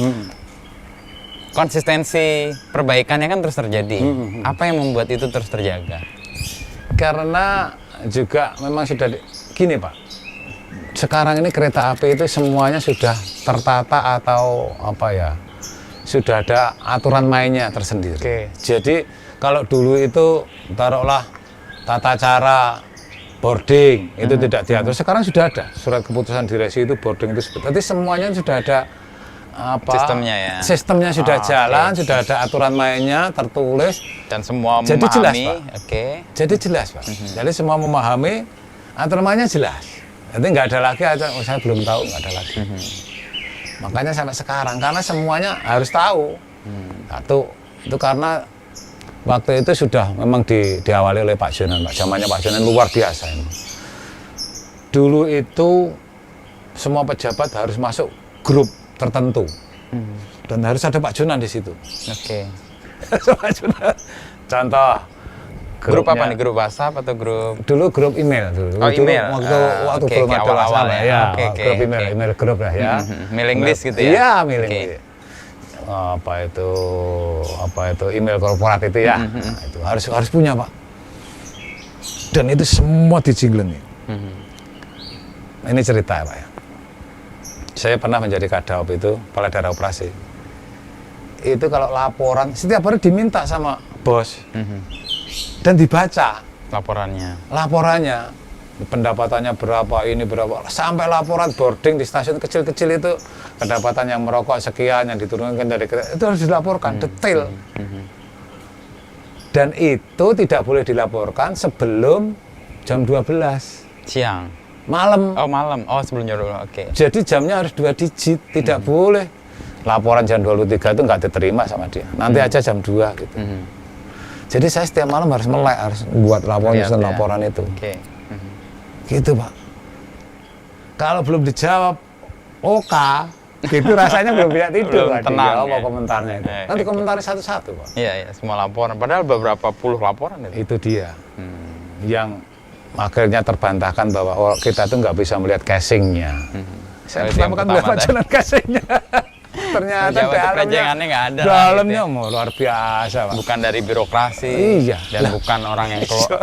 S2: Konsistensi perbaikannya kan terus terjadi. Apa yang membuat itu terus terjaga?
S1: Karena juga memang sudah gini, Pak. Sekarang ini kereta api itu semuanya sudah tertata atau apa ya? Sudah ada aturan mainnya tersendiri. Jadi kalau dulu itu taruhlah tata cara boarding itu tidak diatur. Sekarang sudah ada surat keputusan direksi itu boarding itu. Jadi semuanya sudah ada sistemnya sudah jalan, sudah ada aturan mainnya tertulis
S2: dan semua
S1: jadi
S2: memahami.
S1: Jelas, Pak. Jadi jelas, Pak. Jadi semua memahami, aturan mainnya jelas. Jadi nggak ada lagi saya belum tahu, nggak ada lagi. Makanya sampai sekarang karena semuanya harus tahu. Satu itu karena waktu itu sudah memang diawali oleh Pak Jonan, Pak. Zamannya Pak Jonan luar biasa ini. Dulu itu semua pejabat harus masuk grup tertentu dan harus ada Pak Jonan di situ. Pak Jonan. Contoh
S2: grup apa nih? Grup WhatsApp atau grup?
S1: Dulu grup email dulu.
S2: Email.
S1: Waktu belum ada WhatsApp ya. Grup email grup lah ya.
S2: Mailing list gitu ya.
S1: Iya, mailing list. Apa itu email korporat itu ya. Nah, itu harus punya, Pak. Dan itu semua dijinglengi. Ini cerita ya, Pak ya. Saya pernah menjadi kadaup itu, kepala daerah operasi. Itu kalau laporan, setiap hari diminta sama bos. Dan dibaca. Laporannya. Pendapatannya berapa, ini berapa. Sampai laporan boarding di stasiun kecil-kecil itu, kedapatan yang merokok sekian, yang diturunkan dari kereta, itu harus dilaporkan detail. Dan itu tidak boleh dilaporkan sebelum jam 12
S2: siang,
S1: malam.
S2: oh malam, oh sebelum jam 12, oke.
S1: Jadi jamnya harus 2 digit, tidak boleh laporan jam 23 itu nggak diterima sama dia. Nanti aja jam 2 gitu. Jadi saya setiap malam harus melek, harus buat laporan itu.
S2: Oke.
S1: Gitu Pak. Kalau belum dijawab, gitu rasanya belum bisa tidur.
S2: Belum tenang,
S1: ya. Komentarnya itu. Nanti komentarnya satu-satu Pak.
S2: Iya, semua laporan. Padahal beberapa puluh laporan itu.
S1: Itu dia. Yang akhirnya terbantahkan bahwa kita tuh nggak bisa melihat casingnya. Saya pertama kan melihat jalan casingnya. Ternyata
S2: dalamnya nggak ada.
S1: Dalamnya luar biasa Pak.
S2: Bukan dari birokrasi.
S1: Iya.
S2: Dan bukan orang yang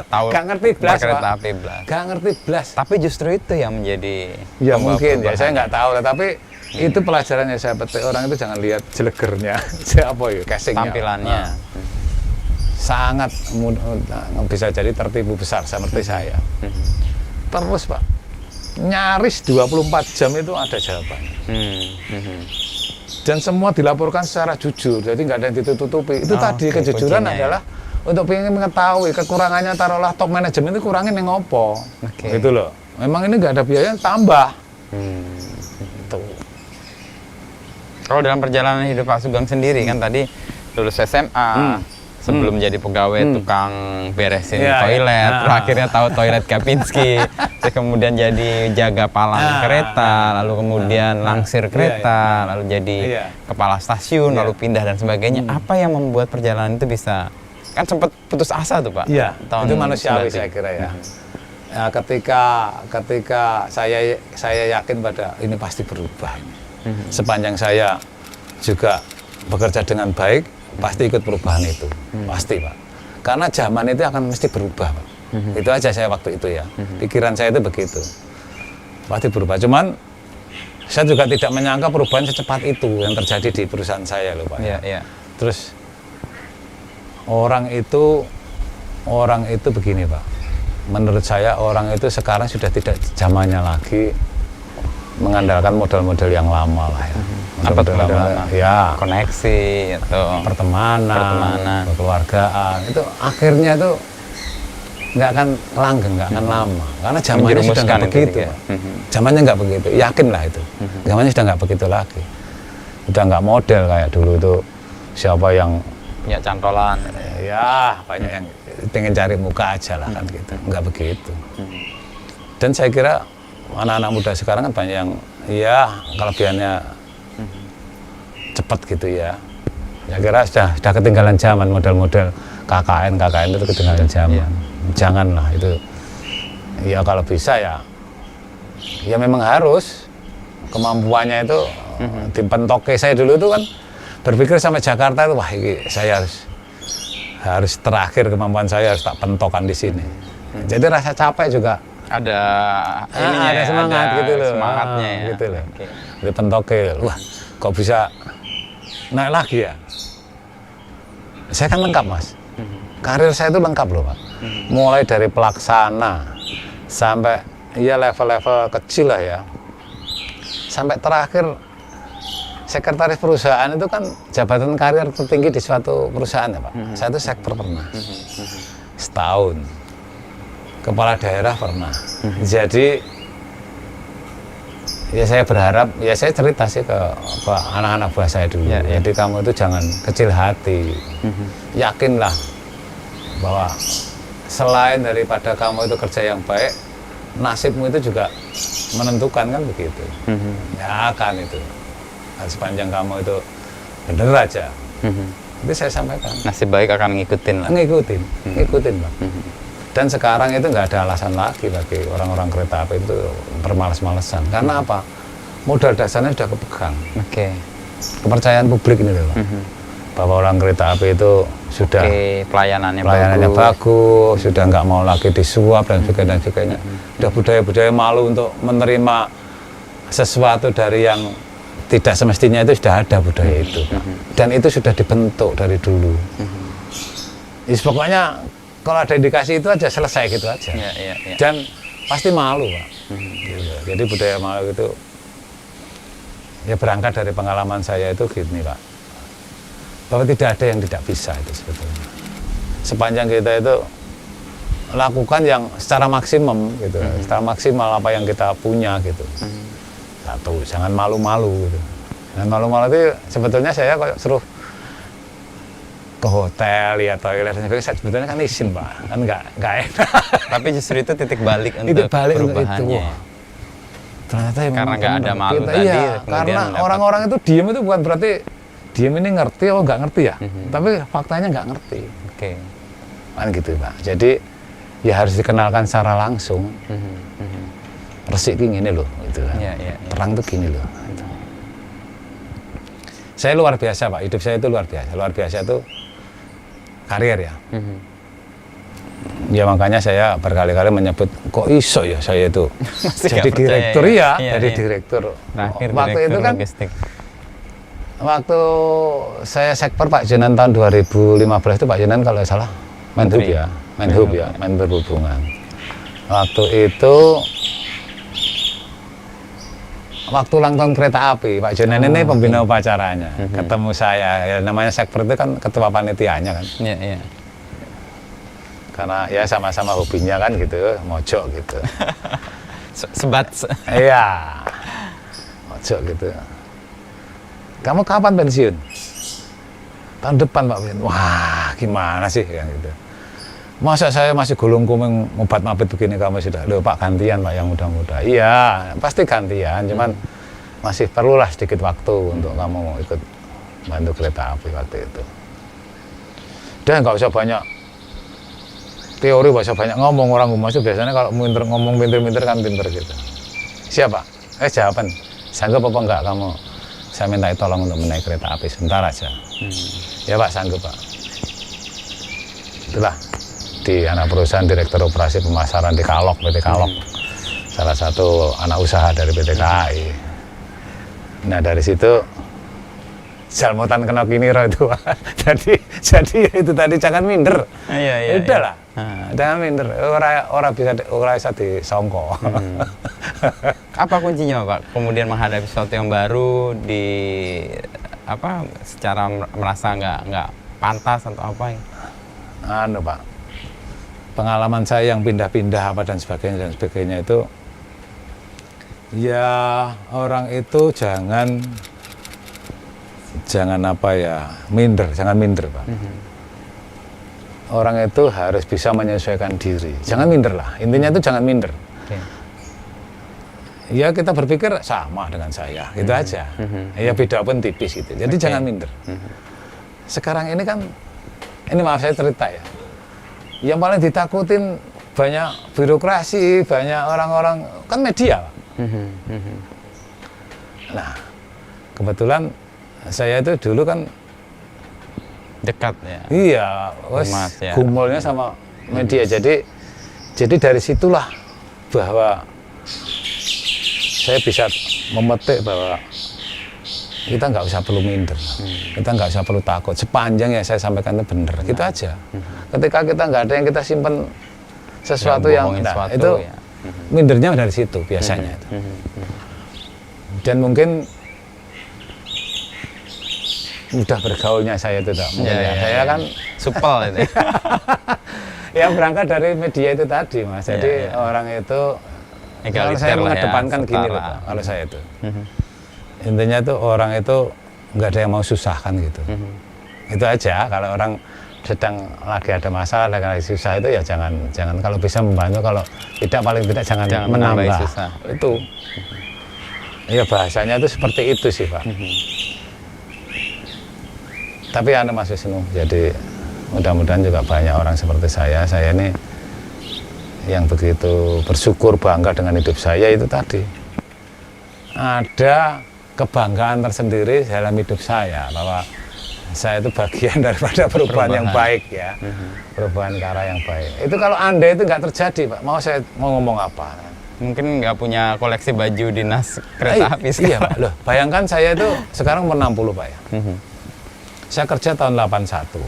S2: tahu
S1: nggak ngerti blas,
S2: kereta api blas.
S1: Nggak ngerti blas.
S2: Tapi justru itu yang menjadi
S1: ya mungkin ya saya nggak tahu, tapi itu pelajaran yang saya petik. Orang itu jangan lihat jelegernya, apa ya, casingnya,
S2: tampilannya.
S1: Sangat bisa jadi tertipu besar seperti saya. Terus Pak, nyaris 24 jam itu ada jawabannya. Dan semua dilaporkan secara jujur, jadi nggak ada yang ditutupi. Itu tadi kejujuran adalah untuk ingin mengetahui kekurangannya, taruhlah top manajemen itu kurangin yang ngopo, gitu loh. Memang ini nggak ada biaya, tambah. Tuh.
S2: Kalau dalam perjalanan hidup Pak Sugeng sendiri kan tadi lulus SMA, sebelum jadi pegawai tukang beresin toilet, akhirnya tahu toilet Kapinski, terus kemudian jadi jaga palang kereta, lalu kemudian langsir kereta, lalu jadi kepala stasiun, lalu pindah dan sebagainya. Apa yang membuat perjalanan itu bisa, kan sempat putus asa tuh Pak?
S1: Iya, itu manusiawi saya kira ya. Ya, ketika saya yakin pada ini pasti berubah. Sepanjang saya juga bekerja dengan baik, pasti ikut perubahan itu, pasti Pak. Karena zaman itu akan mesti berubah Pak. Itu aja saya waktu itu ya. Pikiran saya itu begitu, pasti berubah. Cuman saya juga tidak menyangka perubahan secepat itu yang terjadi di perusahaan saya loh Pak. Terus orang itu begini Pak. Menurut saya orang itu sekarang sudah tidak zamannya lagi mengandalkan modal-modal yang lama lah ya.
S2: Apa tuh modal?
S1: Ya,
S2: koneksi atau
S1: pertemanan, kekeluargaan. Itu akhirnya itu nggak akan langgeng, nggak akan lama. Karena zamannya sudah nggak begitu. Zamannya nggak begitu, yakinlah itu. Zamannya sudah nggak begitu lagi. Udah nggak model kayak dulu itu. Siapa yang
S2: punya cantolan?
S1: Ya, banyak yang pengen cari muka aja lah kan gitu. Nggak begitu. Dan saya kira anak-anak muda sekarang kan banyak yang ya kelebihannya cepat gitu ya. Ya kira sudah ketinggalan zaman, model-model KKN itu ketinggalan zaman. Janganlah itu. Ya kalau bisa ya memang harus kemampuannya itu dipentoke. Saya dulu itu kan berpikir sampai Jakarta itu wah ini saya harus terakhir kemampuan saya harus tak pentokan di sini. Jadi rasa capek juga
S2: ada
S1: ada semangat
S2: ada
S1: gitu loh,
S2: semangatnya ya.
S1: Gitu loh. Di pentoke, wah kok bisa naik lagi ya? Saya kan lengkap Mas, karir saya itu lengkap loh Pak. Mulai dari pelaksana sampai ya level-level kecil lah ya, sampai terakhir sekretaris perusahaan itu kan jabatan karir tertinggi di suatu perusahaan ya Pak. Saya itu sektor pernah setahun. Kepala daerah pernah. Jadi ya saya berharap, ya saya cerita sih ke anak-anak buah saya dulu. Jadi kamu itu jangan kecil hati. Yakinlah bahwa selain daripada kamu itu kerja yang baik, nasibmu itu juga menentukan kan begitu. Ya kan itu. Dan sepanjang kamu itu bener aja. Itu saya sampaikan.
S2: Nasib baik akan ngikutin lah.
S1: Ngikutin Pak. Dan sekarang itu nggak ada alasan lagi bagi orang-orang kereta api itu bermalas-malesan. Karena apa? Modal dasarnya sudah kepegang. Kepercayaan publik ini loh Pak. Bahwa orang kereta api itu sudah
S2: pelayanannya
S1: bagus, sudah nggak mau lagi disuap dan sebagainya. Sudah budaya-budaya malu untuk menerima sesuatu dari yang tidak semestinya, itu sudah ada budaya itu. Dan itu sudah dibentuk dari dulu. Pokoknya kalau ada indikasi itu aja selesai gitu aja. Dan pasti malu Pak. Gitu. Jadi budaya malu itu ya berangkat dari pengalaman saya itu gini Pak, bahwa tidak ada yang tidak bisa itu sebetulnya. Sepanjang kita itu lakukan yang secara maksimum gitu, secara maksimal apa yang kita punya gitu. Satu, jangan malu-malu gitu. Jangan malu-malu itu sebetulnya saya kok suruh ke hotel, lihat toilet dan sebagainya, sebetulnya kan izin Pak, kan nggak enak.
S2: Tapi justru itu titik balik untuk perubahannya.
S1: Ternyata
S2: karena nggak ada malu
S1: kita,
S2: tadi.
S1: Iya, karena orang-orang itu diem itu bukan berarti diem ini ngerti atau nggak ngerti ya, tapi faktanya nggak ngerti.
S2: Oke.
S1: Kan gitu Pak. Jadi ya harus dikenalkan secara langsung. Resik gini loh, gitu kan. Terang tuh gini loh. Gitu. Saya luar biasa Pak, hidup saya itu luar biasa. Luar biasa itu karir ya. Ya makanya saya berkali-kali menyebut, kok iso ya saya itu jadi direktur ya, jadi direktur. Waktu itu kan, waktu saya sekper Pak Jenan tahun 2015 itu Pak Jenan kalau salah Menhub ya, Main Perhubungan. Waktu itu waktu ulang tahun kereta api, Pak Jenan ini pembina upacaranya, ketemu saya, ya, namanya sekper itu kan ketua panitianya kan. Karena ya sama-sama hobinya kan gitu, mojok gitu.
S2: Sebat.
S1: Iya, mojok gitu. Kamu kapan pensiun? Tahun depan Pak. Wah, gimana sih kan gitu. Masa saya masih gulung-gulung ngobat-mabit begini kamu sudah. Loh Pak, gantian Pak yang muda-muda. Iya, pasti gantian, cuman masih perlulah sedikit waktu untuk kamu ikut bantu kereta api waktu itu. Dan nggak usah banyak teori, nggak usah banyak ngomong. Orang humas itu biasanya kalau ngomong pinter-pinter kan pinter gitu. Siapa? Jawaban. Sanggup apa enggak kamu? Saya minta tolong untuk menaik kereta api sebentar aja. Ya Pak, sanggup Pak. Itulah di anak perusahaan direktur operasi pemasaran di Kalok, PT Kalok. Salah satu anak usaha dari PT KAI. Nah dari situ jalmutan kena kiniro itu Pak. jadi itu tadi jangan minder. Udahlah. Jangan minder. Orang bisa disongko.
S2: Apa kuncinya Pak? Kemudian menghadapi sesuatu yang baru di apa? Secara merasa nggak pantas atau apa?
S1: Pak, pengalaman saya yang pindah-pindah apa dan sebagainya itu, ya orang itu jangan apa ya, jangan minder Pak. Orang itu harus bisa menyesuaikan diri, jangan minder lah, intinya itu jangan minder. Ya kita berpikir sama dengan saya, gitu aja. Ya beda pun tipis gitu, jadi jangan minder. Sekarang ini kan, ini maaf saya cerita ya, yang paling ditakutin banyak birokrasi, banyak orang-orang, kan media Pak. Nah, kebetulan saya itu dulu kan
S2: dekat ya.
S1: Iya, gumulnya sama media. Jadi dari situlah bahwa saya bisa memetik bahwa kita nggak usah perlu minder, kita nggak usah perlu takut. Sepanjang yang saya sampaikan itu benar, gitu aja. Ketika kita nggak ada yang kita simpan sesuatu yang itu ya. Mindernya dari situ biasanya. Dan mungkin mudah bergaulnya saya itu tak mungkin saya kan
S2: supel itu.
S1: Ya berangkat dari media itu tadi Mas. Jadi orang itu kalau saya mengedepankan gini loh Pak, kalau saya itu. Intinya itu orang itu nggak ada yang mau susahkan gitu. Itu aja. Kalau orang sedang lagi ada masalah, lagi susah itu ya jangan kalau bisa membantu, kalau tidak paling tidak jangan menambah susah. Itu. Ya bahasanya itu seperti itu sih Pak. Tapi Mas Wisnu, jadi mudah-mudahan juga banyak orang seperti saya ini yang begitu bersyukur, bangga dengan hidup saya itu tadi. Ada kebanggaan tersendiri dalam hidup saya, bahwa saya itu bagian daripada perubahan yang baik ya, perubahan ke arah yang baik. Itu kalau Anda itu nggak terjadi Pak, saya mau ngomong apa?
S2: Mungkin nggak punya koleksi baju dinas kereta api sekarang.
S1: Iya Pak, loh bayangkan saya itu sekarang umur 60 Pak ya. Saya kerja tahun 81.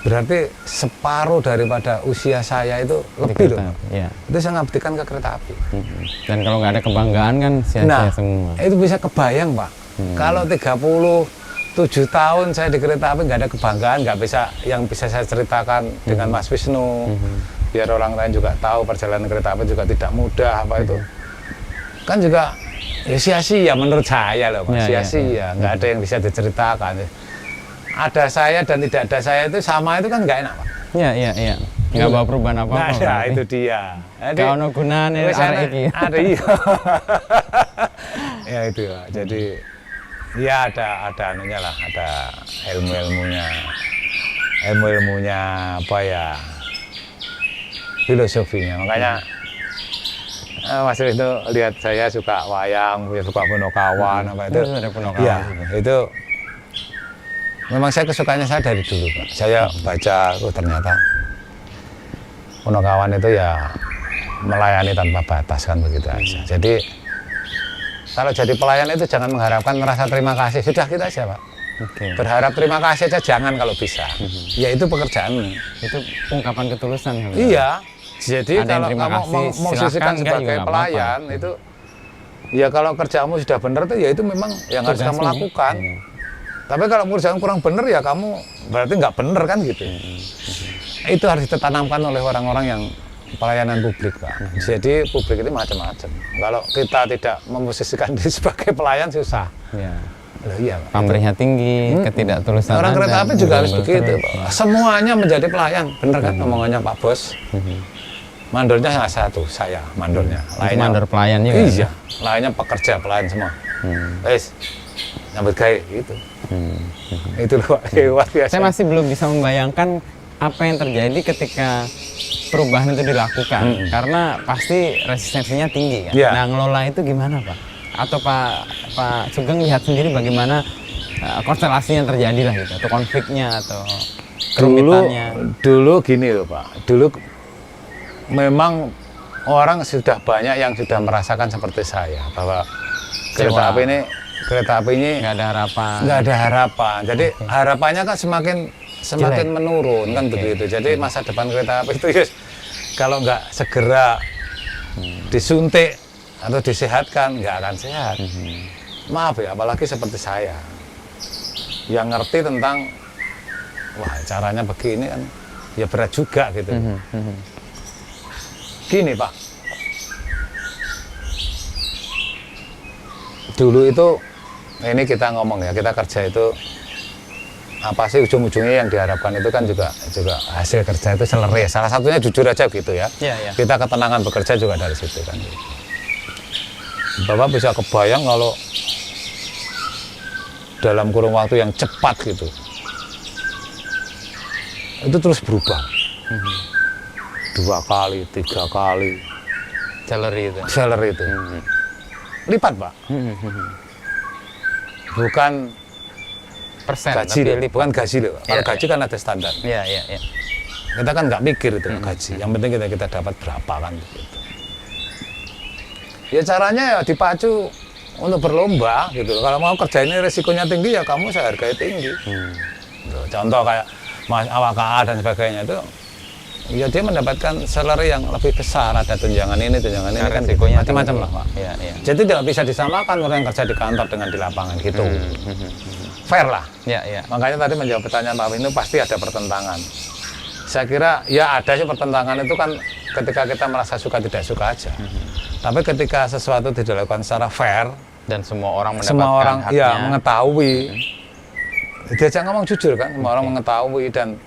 S1: Berarti separuh daripada usia saya itu lebih loh.
S2: Ya.
S1: Itu saya ngabdikan ke kereta api.
S2: Dan kalau nggak ada kebanggaan kan sia-sia semua.
S1: Itu bisa kebayang Pak. Kalau 37 tahun saya di kereta api nggak ada kebanggaan, nggak bisa yang bisa saya ceritakan dengan Mas Wisnu. Biar orang lain juga tahu perjalanan kereta api juga tidak mudah apa itu. Kan juga ya sia-sia menurut saya loh, Mas. Sia-sia, nggak ada yang bisa diceritakan. Ada saya dan tidak ada saya itu sama, itu kan nggak enak, Pak.
S2: Iya. Nggak bawa perubahan apa-apa.
S1: Nah, itu dia.
S2: Kalau no gunane arek iki.
S1: Ada iya. Ya itu ya. Jadi ya ada anunya lah, ada ilmu-ilmunya apa ya, filosofinya. Makanya Mas itu lihat saya suka wayang, suka Punokawan apa itu.
S2: Ada Punokawan.
S1: Iya, itu memang saya kesukaannya saya dari dulu, Pak. Saya baca, ternyata Punokawan itu ya melayani tanpa batas kan begitu aja. Jadi kalau jadi pelayan itu jangan mengharapkan merasa terima kasih, sudah kita aja, Pak. Berharap terima kasih aja jangan kalau bisa. Ya itu pekerjaannya.
S2: Itu ungkapan ketulusan.
S1: Iya. Jadi kalau kamu memposisikan sebagai pelayan itu, ya kalau kerjamu sudah benar tuh ya itu memang yang harus kamu lakukan. Tapi kalau pekerjaan kurang benar ya kamu berarti nggak benar kan gitu. Itu harus ditanamkan oleh orang-orang yang pelayanan publik, Pak. Jadi publik itu macam-macam. Kalau kita tidak memposisikan diri sebagai pelayan susah.
S2: Ya.
S1: Loh, iya, Pak.
S2: Pamrihnya tinggi, ketidaktulusan.
S1: Orang kereta api juga harus begitu, Pak. Semuanya menjadi pelayan, benar kan omongannya Pak Bos. Mandornya hanya satu, saya mandornya.
S2: Lainnya mandor pelayan juga.
S1: Iya, lainnya pekerja pelayan semua. Wes, nyambut gawe gitu. Itu loh, Pak. Luar biasa.
S2: Saya masih belum bisa membayangkan apa yang terjadi ketika perubahan itu dilakukan, karena pasti resistensinya tinggi kan.
S1: Yeah.
S2: Nah, ngelola itu gimana, Pak? Atau Pak Sugeng lihat sendiri bagaimana konstelasi yang terjadi lah gitu, atau konfliknya atau kerumitannya?
S1: Dulu gini loh, Pak. Dulu memang orang sudah banyak yang sudah merasakan seperti saya bahwa kereta api ini
S2: nggak ada harapan.
S1: Nggak ada harapan. Jadi harapannya kan semakin menurun kan begitu. Jadi masa depan kereta api itu kalau nggak segera disuntik atau disehatkan nggak akan sehat. Maaf ya, apalagi seperti saya yang ngerti tentang wah caranya begini kan ya berat juga gitu. Gini, Pak, dulu itu ini kita ngomong ya, kita kerja itu apa sih ujung-ujungnya yang diharapkan itu kan juga hasil kerja itu selera. Salah satunya jujur aja gitu ya. Kita ketenangan bekerja juga dari situ kan. Bapak bisa kebayang kalau dalam kurun waktu yang cepat gitu, itu terus berubah. 2 kali, 3 kali. Salary itu. Lipat, Pak. Bukan
S2: persen,
S1: gaji loh, bukan gaji loh. Kalau gaji kan ada standar.
S2: Iya.
S1: Kita kan nggak mikir itu gaji. Yang penting kita dapat berapa kan gitu. Ya caranya ya dipacu untuk berlomba gitu. Kalau mau kerja ini resikonya tinggi ya kamu saya hargai tinggi. Contoh kayak Mas Awak KA dan sebagainya itu, ya dia mendapatkan salary yang lebih besar, ada tunjangan ini kan gitu. Macam-macam lah, Pak. Jadi tidak bisa disamakan orang yang kerja di kantor dengan di lapangan gitu. Fair lah. Makanya tadi menjawab pertanyaan Pak Wisnu pasti ada pertentangan. Saya kira ya ada sih pertentangan itu kan ketika kita merasa suka tidak suka aja. Tapi ketika sesuatu dilakukan secara fair
S2: dan semua orang mendapatkan haknya,
S1: ya mengetahui, diajak ngomong jujur kan, semua orang mengetahui dan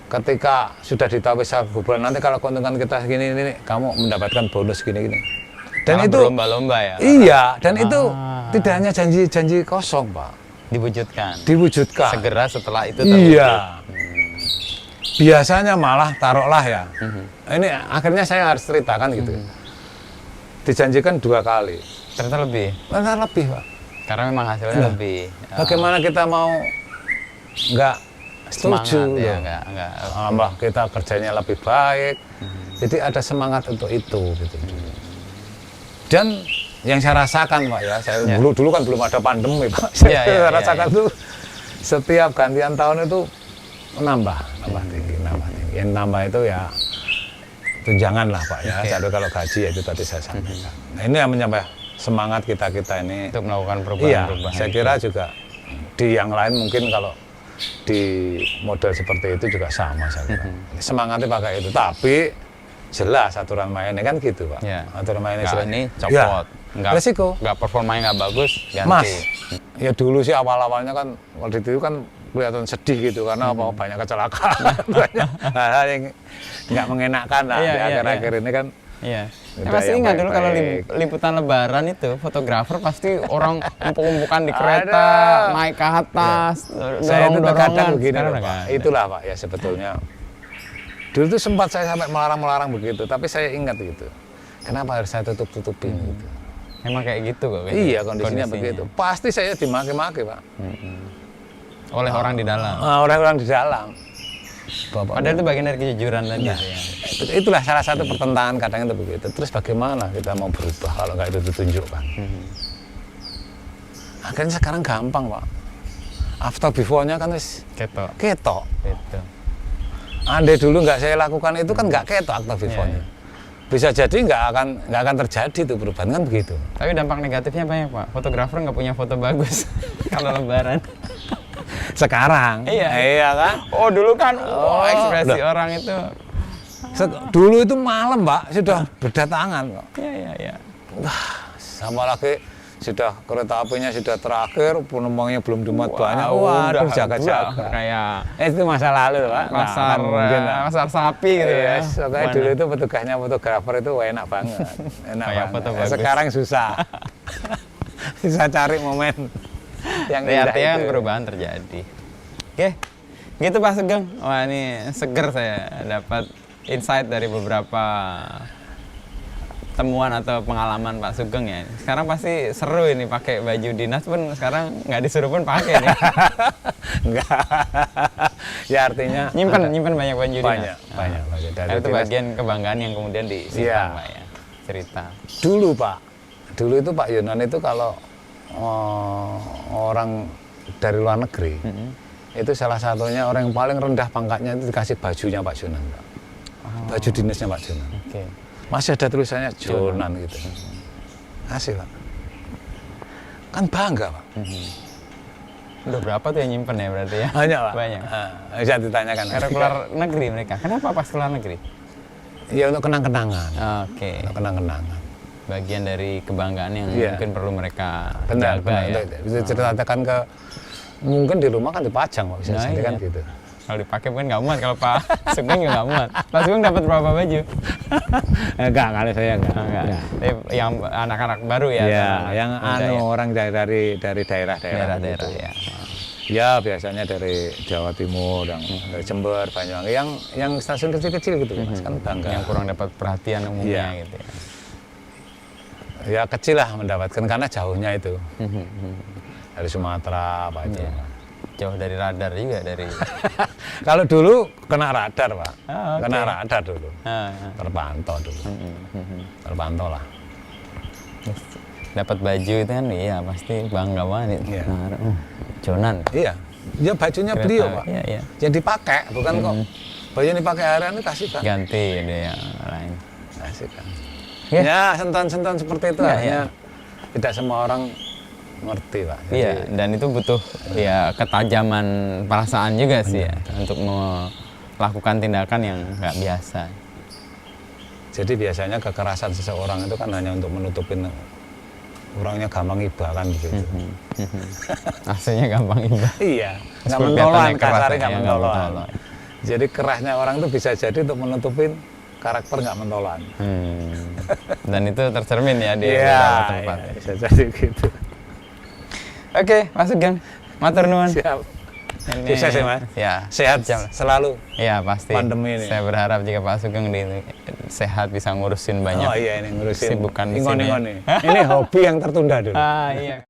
S1: ketika sudah ditahu bulan nanti kalau keuntungan kita segini ini kamu mendapatkan bonus gini. Dan itu
S2: berlomba-lomba ya.
S1: Iya, dan itu tidak hanya janji kosong, Pak. Diwujudkan.
S2: Segera setelah itu terwujud.
S1: Iya. Biasanya malah taruhlah ya. Ini akhirnya saya harus ceritakan gitu. Dijanjikan 2 kali.
S2: Ternyata lebih,
S1: Pak.
S2: Karena memang hasilnya lebih.
S1: Bagaimana kita mau nggak setuju?
S2: Semangat, ya,
S1: nggak. Kita kerjanya lebih baik. Jadi ada semangat untuk itu gitu. Dan yang saya rasakan, Pak ya, saya dulu kan belum ada pandemi, Pak. Saya rasakan tuh setiap gantian tahun itu nambah tinggi. Yang nambah itu ya tunjangan lah, Pak ya. Jadi kalau gaji ya itu tadi saya sampaikan. Nah, ini yang semangat kita ini
S2: untuk melakukan
S1: iya,
S2: perubahan-perubahan.
S1: saya kira juga di yang lain mungkin kalau di model seperti itu juga sama saya kira. Semangatnya pakai itu, tapi jelas aturan mainnya kan gitu Pak.
S2: Ya.
S1: Aturan mainnya
S2: Nggak,
S1: jelas.
S2: ini
S1: Ya,
S2: copot,
S1: resiko.
S2: nggak performanya nggak bagus, ganti.
S1: Mas, ya dulu sih awal-awalnya kan waktu itu kan kelihatan sedih gitu karena apa banyak kecelakaan, banyak hal-hal yang nggak mengenakan lah
S2: Iya,
S1: di
S2: iya,
S1: akhir-akhir ini kan.
S2: Iya.
S1: Udah
S2: Pasti
S1: yang
S2: ingat dulu kalau
S1: baik-baik.
S2: liputan Lebaran itu fotografer pasti orang umpuk-umpukan di kereta,
S1: Ada.
S2: naik ke atas,
S1: Saya itu terkadang
S2: dorong-dorongan.
S1: begini
S2: Sekarang
S1: loh,
S2: udah
S1: Pak.
S2: nggak ada.
S1: Itulah Pak ya sebetulnya. Dulu tuh sempat saya sampai melarang-melarang begitu, tapi saya ingat gitu. Kenapa harus saya tutup-tutupin gitu?
S2: Emang kayak gitu kok. kayaknya,
S1: Iya kondisinya begitu. Pasti saya dimaki-maki Pak.
S2: Oleh orang di dalam.
S1: Orang-orang di dalam. Bapak,
S2: Padahal itu bagian dari kejujuran tadi.
S1: Nah,
S2: ya.
S1: itulah salah satu pertentangan kadang itu begitu. Terus bagaimana kita mau berubah kalau nggak itu ditunjukkan? Akhirnya sekarang gampang Pak. After before-nya kan wis
S2: Ketok.
S1: ketok.
S2: Gitu.
S1: Andai dulu nggak saya lakukan itu kan nggak ketok after before-nya. Bisa jadi nggak akan terjadi tuh perubahan kan begitu.
S2: Tapi dampak negatifnya banyak Pak. Fotografer nggak punya foto bagus kalau Lebaran.
S1: Sekarang, iya kan?
S2: Oh dulu kan, ekspresi
S1: loh.
S2: orang itu.
S1: Dulu itu malam Pak sudah berdatangan Pak.
S2: Iya, iya.
S1: Sama lagi sudah kereta apinya sudah terakhir, penumpangnya belum dimuat
S2: Wah,
S1: banyak.
S2: udah
S1: Waduh, jaga-jaga.
S2: kayak
S1: Itu masa lalu, Pak. Nggak
S2: pasar
S1: akan mungkin, Pak.
S2: pasar sapi gitu ya.
S1: Yes, makanya
S2: Mana?
S1: dulu itu petugasnya fotografer itu enak banget. Enak
S2: Kayak
S1: banget.
S2: foto bagus.
S1: Sekarang susah. Susah cari momen yang indah
S2: Artinya kan
S1: itu.
S2: perubahan terjadi. Oke, gitu Pak Sugeng. Wah ini seger saya dapat insight dari beberapa temuan atau pengalaman Pak Sugeng ya. Sekarang pasti seru ini pakai baju dinas pun sekarang nggak disuruh pun pakai nih.
S1: Enggak. Ya artinya
S2: nyimpen banyak baju dinas.
S1: banyak.
S2: Karena itu bagian kebanggaan yang kemudian disimpan
S1: Iya.
S2: Pak ya. Cerita.
S1: Dulu Pak, dulu itu Pak Yonan itu kalau orang dari luar negeri, itu salah satunya orang yang paling rendah pangkatnya itu dikasih bajunya Pak Jonan, Pak. Baju dinasnya Pak Jonan.
S2: Oke.
S1: Masih ada tulisannya Jonan gitu. Asli Pak. Kan bangga Pak.
S2: Udah berapa tuh yang nyimpen ya berarti ya?
S1: Banyak Pak.
S2: Banyak.
S1: Bisa ditanyakan.
S2: Karena keluar negeri mereka. Kenapa pas keluar negeri?
S1: Ya untuk kenang-kenangan.
S2: Oke.
S1: Untuk kenang-kenangan.
S2: Bagian dari kebanggaan yang
S1: Iya.
S2: mungkin perlu mereka
S1: Benar,
S2: jaga ya.
S1: Bisa ceritakan ke mungkin di rumah kan dipajang Pak, bisa
S2: Nah,
S1: jadi kan
S2: iya.
S1: gitu.
S2: Kalau dipakai mungkin nggak muat, kalau Pak Sugeng juga nggak muat. Pak Sugeng dapat berapa baju?
S1: Enggak, kalau saya enggak.
S2: Enggak. Yang anak-anak baru ya?
S1: Ya,
S2: anak-anak
S1: yang
S2: muda
S1: anu
S2: ya?
S1: orang dari daerah-daerah
S2: Daerah-daerah
S1: gitu.
S2: ya.
S1: Ya biasanya dari Jawa Timur, dari Jember, Banyuwangi, yang stasiun kecil-kecil gitu, Mas, kan bangga.
S2: Yang kurang dapat perhatian umumnya
S1: Iya.
S2: gitu ya.
S1: Ya kecil lah mendapatkan karena jauhnya itu dari Sumatera apa itu.
S2: Iya. Jauh dari radar juga dari.
S1: Kalau dulu kena radar Pak,
S2: Ah, oke.
S1: kena radar dulu,
S2: Ah,
S1: terpantau dulu, terpantau lah.
S2: dapat baju itu kan iya pasti bangga banget.
S1: Iya.
S2: Nah, Jonan.
S1: Iya, ya bajunya
S2: Kereta,
S1: beliau Pak,
S2: Iya, iya.
S1: yang dipakai bukan kok. Baju yang dipakai harian itu kasih Pak.
S2: Ganti deh yang lain.
S1: Asik kan.
S2: Ya.
S1: Ya, sentuhan-sentuhan seperti itu
S2: Ya,
S1: hanya tidak semua orang ngerti, Pak. Jadi,
S2: Iya, dan itu butuh ya ketajaman perasaan juga sih ya untuk melakukan tindakan yang nggak biasa.
S1: jadi biasanya kekerasan seseorang itu kan hanya untuk menutupin orangnya gampang iba kan begitu.
S2: Aslinya gampang iba.
S1: Iya, nggak
S2: Seperti
S1: mentolon,
S2: kelihatannya keras
S1: kasarnya
S2: ya,
S1: nggak
S2: nggak
S1: mentolon.
S2: mentolon.
S1: Jadi kerasnya orang itu bisa jadi untuk menutupin karakter nggak mentolon.
S2: Dan itu tercermin ya di
S1: Iya,
S2: beberapa tempat.
S1: iya, bisa jadi gitu.
S2: Oke, Mas Sugeng. Matur nuwun.
S1: Siap.
S2: Ini-
S1: Sukses ya, Mas.
S2: Ya,
S1: Sehat
S2: jam.
S1: selalu.
S2: Iya pasti.
S1: Pandemi ini.
S2: Saya berharap jika Pak Sugeng sehat bisa ngurusin banyak.
S1: Oh iya, ini ngurusin
S2: Kesibukan di
S1: ingon-ingon
S2: sini.
S1: nih. Ini hobi yang tertunda dulu.
S2: Ah iya.